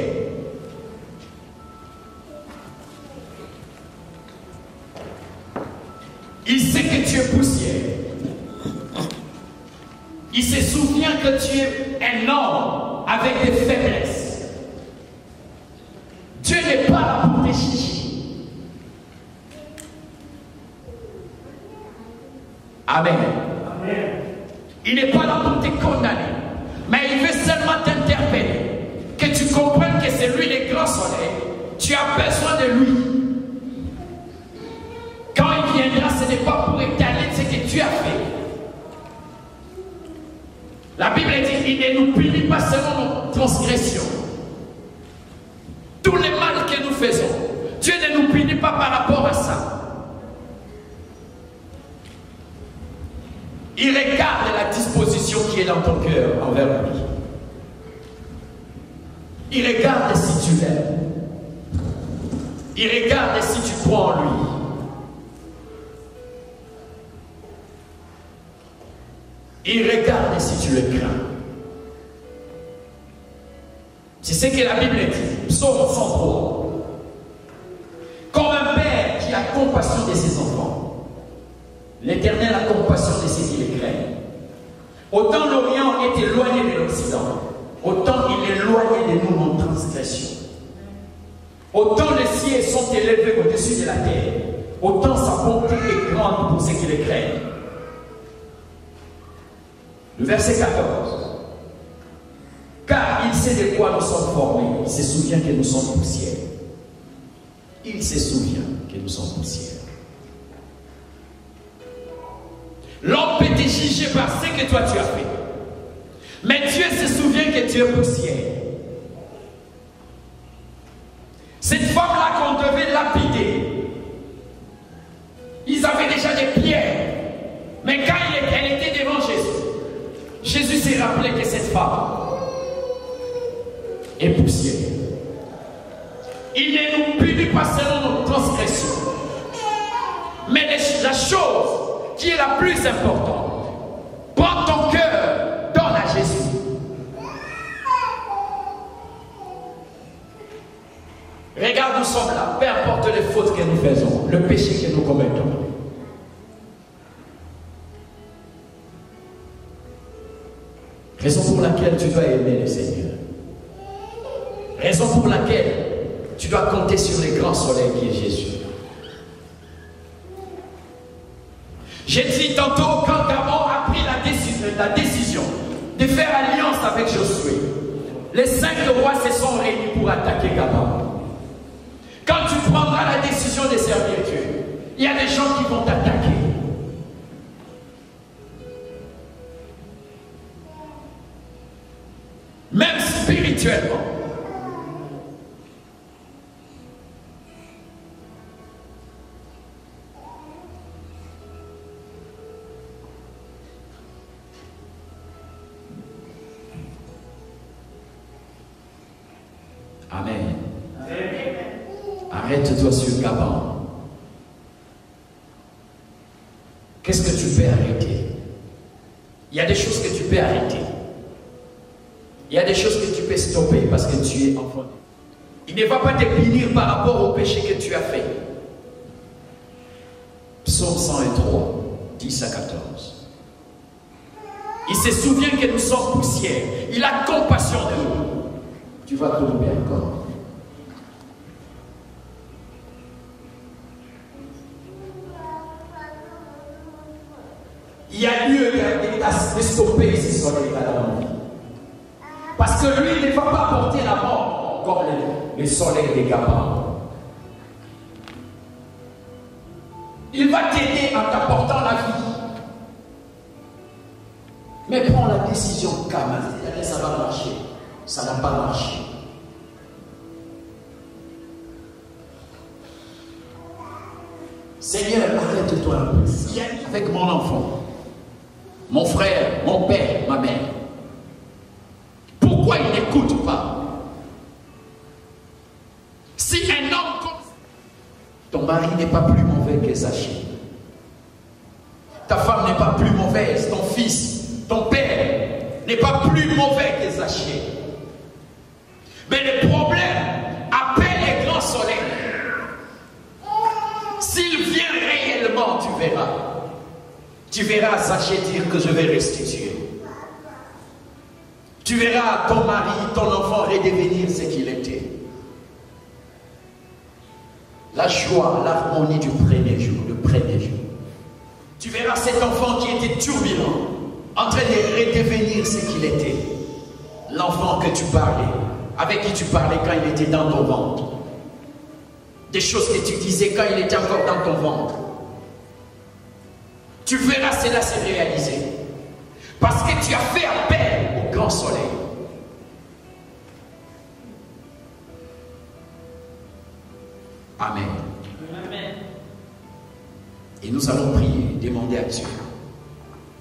Il sait que tu es poussière. Il se souvient que tu es un homme avec des faiblesses. Dieu n'est pas là pour te chercher. Amen. Amen. Il n'est pas là pour te condamner. Mais il veut seulement t'interpeller. Que tu comprennes que c'est lui le grand soleil. Tu as besoin de lui. Quand il viendra, ce n'est pas pour étaler ce que tu as fait. La Bible dit, il ne nous punit pas selon nos transgressions. Tout le mal que nous faisons, Dieu ne nous punit pas par rapport à ça. Il regarde la disposition qui est dans ton cœur envers lui. Il regarde si tu l'aimes. Il regarde si tu crois en lui. Il regarde si tu le crains. C'est ce que la Bible dit. Psaume 103. Comme un père qui a compassion de ses enfants, l'Éternel a compassion de ceux qui les craignent. Autant l'Orient est éloigné de l'Occident, autant il est éloigné de nous en transgression. Autant les cieux sont élevés au-dessus de la terre, autant sa bonté est grande pour ceux qui les craignent. Le verset 14. Car il sait de quoi nous sommes formés, il se souvient que nous sommes poussière. Il se souvient que nous sommes poussière. L'homme peut te juger par ce que toi tu as fait. Mais Dieu se souvient que tu es poussière. Cette femme-là qu'on devait lapider, ils avaient déjà des pierres. Mais quand elle était devant Jésus, Jésus s'est rappelé que cette femme est poussière. Il ne nous punit pas selon nos transgressions. Mais la chose qui est la plus importante, prends ton cœur, donne à Jésus. Regarde, nous sommes là, peu importe les fautes que nous faisons, le péché que nous commettons. Raison pour laquelle tu dois aimer le Seigneur. Raison pour laquelle tu dois compter sur le grand soleil qui est Jésus. J'ai dit tantôt, quand Gabon a pris la décision de faire alliance avec Josué, les 5 rois se sont réunis pour attaquer Gabon. Quand tu prendras la décision de servir Dieu, il y a des gens qui vont t'attaquer. Même spirituellement. Amen. Arrête-toi sur Gabon. Qu'est-ce que tu peux arrêter? Il y a des choses que tu peux arrêter. Il y a des choses que tu peux stopper parce que tu es enfant. Il ne va pas te punir par rapport au péché que tu as fait. Psaume 103, 10 à 14. Il se souvient que nous sommes poussière. Il a compassion de nous. Tu vas tomber encore. Il y a lieu de stopper ce soleil dans la vie. Parce que lui, il ne va pas porter la mort comme le soleil des Gabon. Il va t'aider en t'apportant la vie. Mais prends la décision calme. Ça va marcher. Ça n'a pas marché. Seigneur, arrête-toi un peu. Avec mon enfant, mon frère, mon père, ma mère. Pourquoi il n'écoute pas? Si un homme comme ton mari n'est pas plus mauvais que Zachée, ta femme n'est pas plus mauvaise, ton fils, ton père n'est pas plus mauvais que Zachée. Mais le problème appelle les grands soleils. S'il vient réellement, tu verras. Tu verras Zachée dire que je vais restituer. Tu verras ton mari, ton enfant redevenir ce qu'il était. La joie, l'harmonie du premier jour, le premier jour. Tu verras cet enfant qui était turbulent, en train de redevenir ce qu'il était. L'enfant que tu parlais, avec qui tu parlais quand il était dans ton ventre. Des choses que tu disais quand il était encore dans ton ventre. Tu verras cela se réaliser. Parce que tu as fait appel au grand soleil. Amen. Amen. Et nous allons prier, demander à Dieu.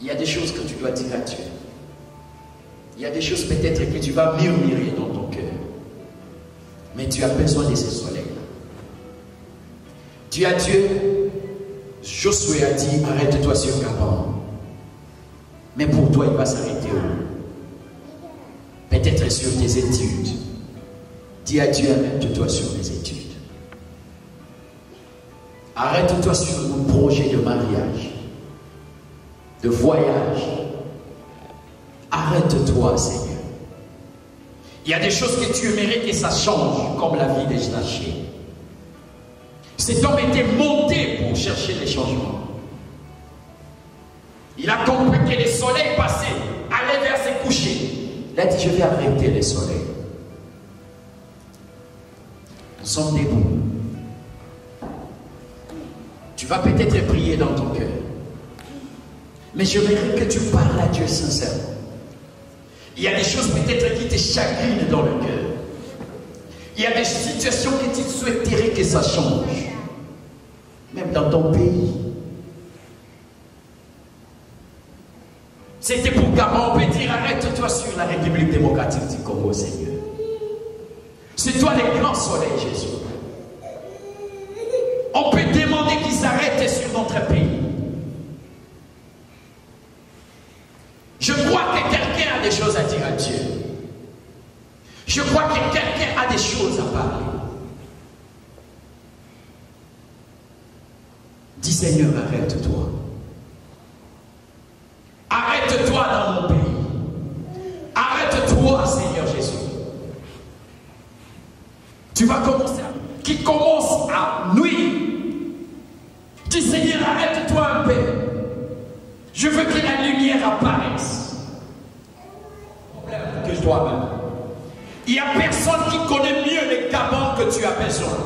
Il y a des choses que tu dois dire à Dieu. Il y a des choses peut-être que tu vas murmurer dans ton cœur. Mais tu as besoin de ce soleil. Tu as Dieu. Josué a dit, arrête-toi sur Gabon. Mais pour toi, il va s'arrêter où? Peut-être sur tes études. Dis à Dieu, arrête-toi sur mes études. Arrête-toi sur nos projets de mariage. de voyage. Arrête-toi, Seigneur. Il y a des choses que tu aimerais que ça change, comme la vie des Znachés. Cet homme était monté pour chercher les changements. Il a compris que le soleil passait, allait vers ses couchers. Il a dit, je vais arrêter le soleil. Nous sommes debout. Tu vas peut-être prier dans ton cœur. Mais je voudrais que tu parles à Dieu sincèrement. Il y a des choses peut-être qui te chagrinent dans le cœur. Il y a des situations que tu souhaiterais que ça change. Même dans ton pays. C'était pour Gabon, on peut dire, arrête-toi sur la République démocratique du Congo, Seigneur. C'est toi le grand soleil, Jésus. On peut demander qu'ils s'arrêtent sur notre pays. Je crois que quelqu'un a des choses à dire à Dieu. Je crois que quelqu'un a des choses à parler. Dis Seigneur, arrête-toi. Arrête-toi dans mon pays. Arrête-toi, Seigneur Jésus. Tu vas commencer, qui commence à nuire. Dis Seigneur, arrête-toi un peu. Je veux que la lumière apparaisse. Que je dois même. Il n'y a personne qui connaît mieux les Gabon que tu as besoin.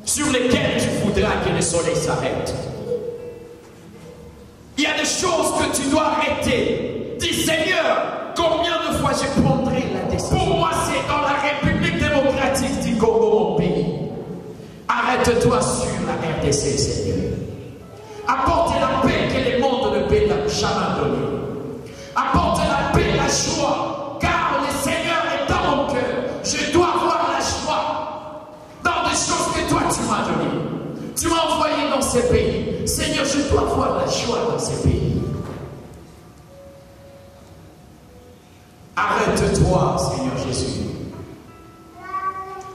Sur lesquels tu voudras que le soleil s'arrête. Il y a des choses que tu dois arrêter. Dis Seigneur, combien de fois je prendrai la décision? Pour moi, c'est dans la République démocratique du Congo, mon pays. Arrête-toi sur la RDC, Seigneur. Apporte la paix que le monde ne peut jamais donner. Apporte la paix, la joie, car le Seigneur est dans mon cœur. Je dois avoir la joie dans des choses que toi tu m'as données. Tu m'as envoyé dans ces pays. Seigneur, je dois avoir la joie dans ces pays. Arrête-toi, Seigneur Jésus.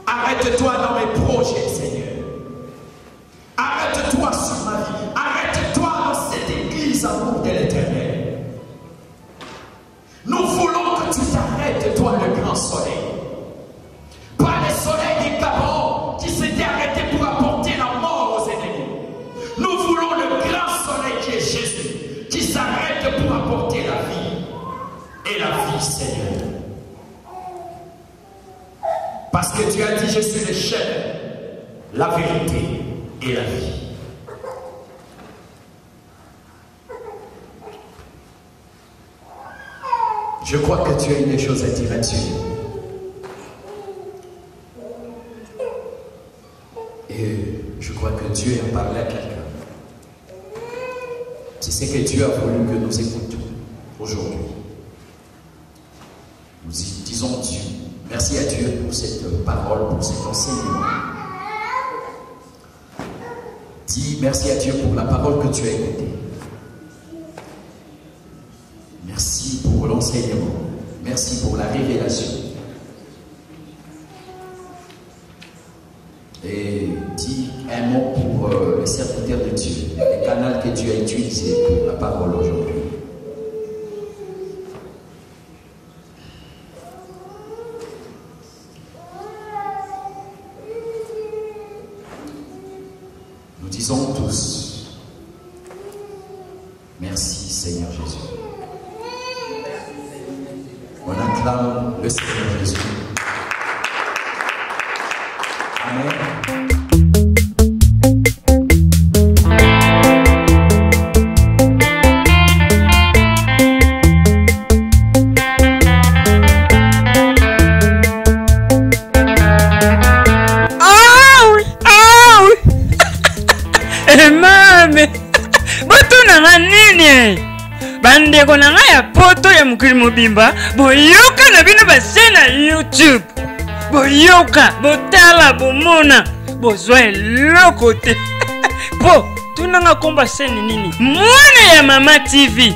Arrête-toi dans mes projets, Seigneur. Arrête-toi sur ma vie. Arrête-toi dans cette église, amour de l'Éternel. Nous voulons que tu t'arrêtes, toi, le grand soleil. Pas le soleil des Gabon qui s'était arrêté pour apporter la mort aux ennemis. Nous voulons le grand soleil qui est Jésus, qui s'arrête pour apporter la vie. Et la vie, Seigneur. Parce que tu as dit, je suis le chemin, la vérité et la vie. Je crois que tu as une chose à dire là-dessus. Et je crois que Dieu a parlé à quelqu'un. C'est ce que Dieu a voulu que nous écoutions aujourd'hui. Nous disons Dieu. Merci à Dieu pour cette parole, pour cet enseignement. Dis merci à Dieu pour la parole que tu as écoutée. Merci pour l'enseignement. Merci pour la révélation. Et dis un mot pour les serviteurs de Dieu, le canal que Dieu a utilisé pour la parole aujourd'hui. Nous disons tous, merci Seigneur Jésus. On acclame le Seigneur Jésus. Amen. bandeko na ngai ya poto ya mokili mobimba boyoka na bino base na YouTube boyoka botala bomona bozwa eloko te po tunanga komba seni nini mwana ya Mama TV.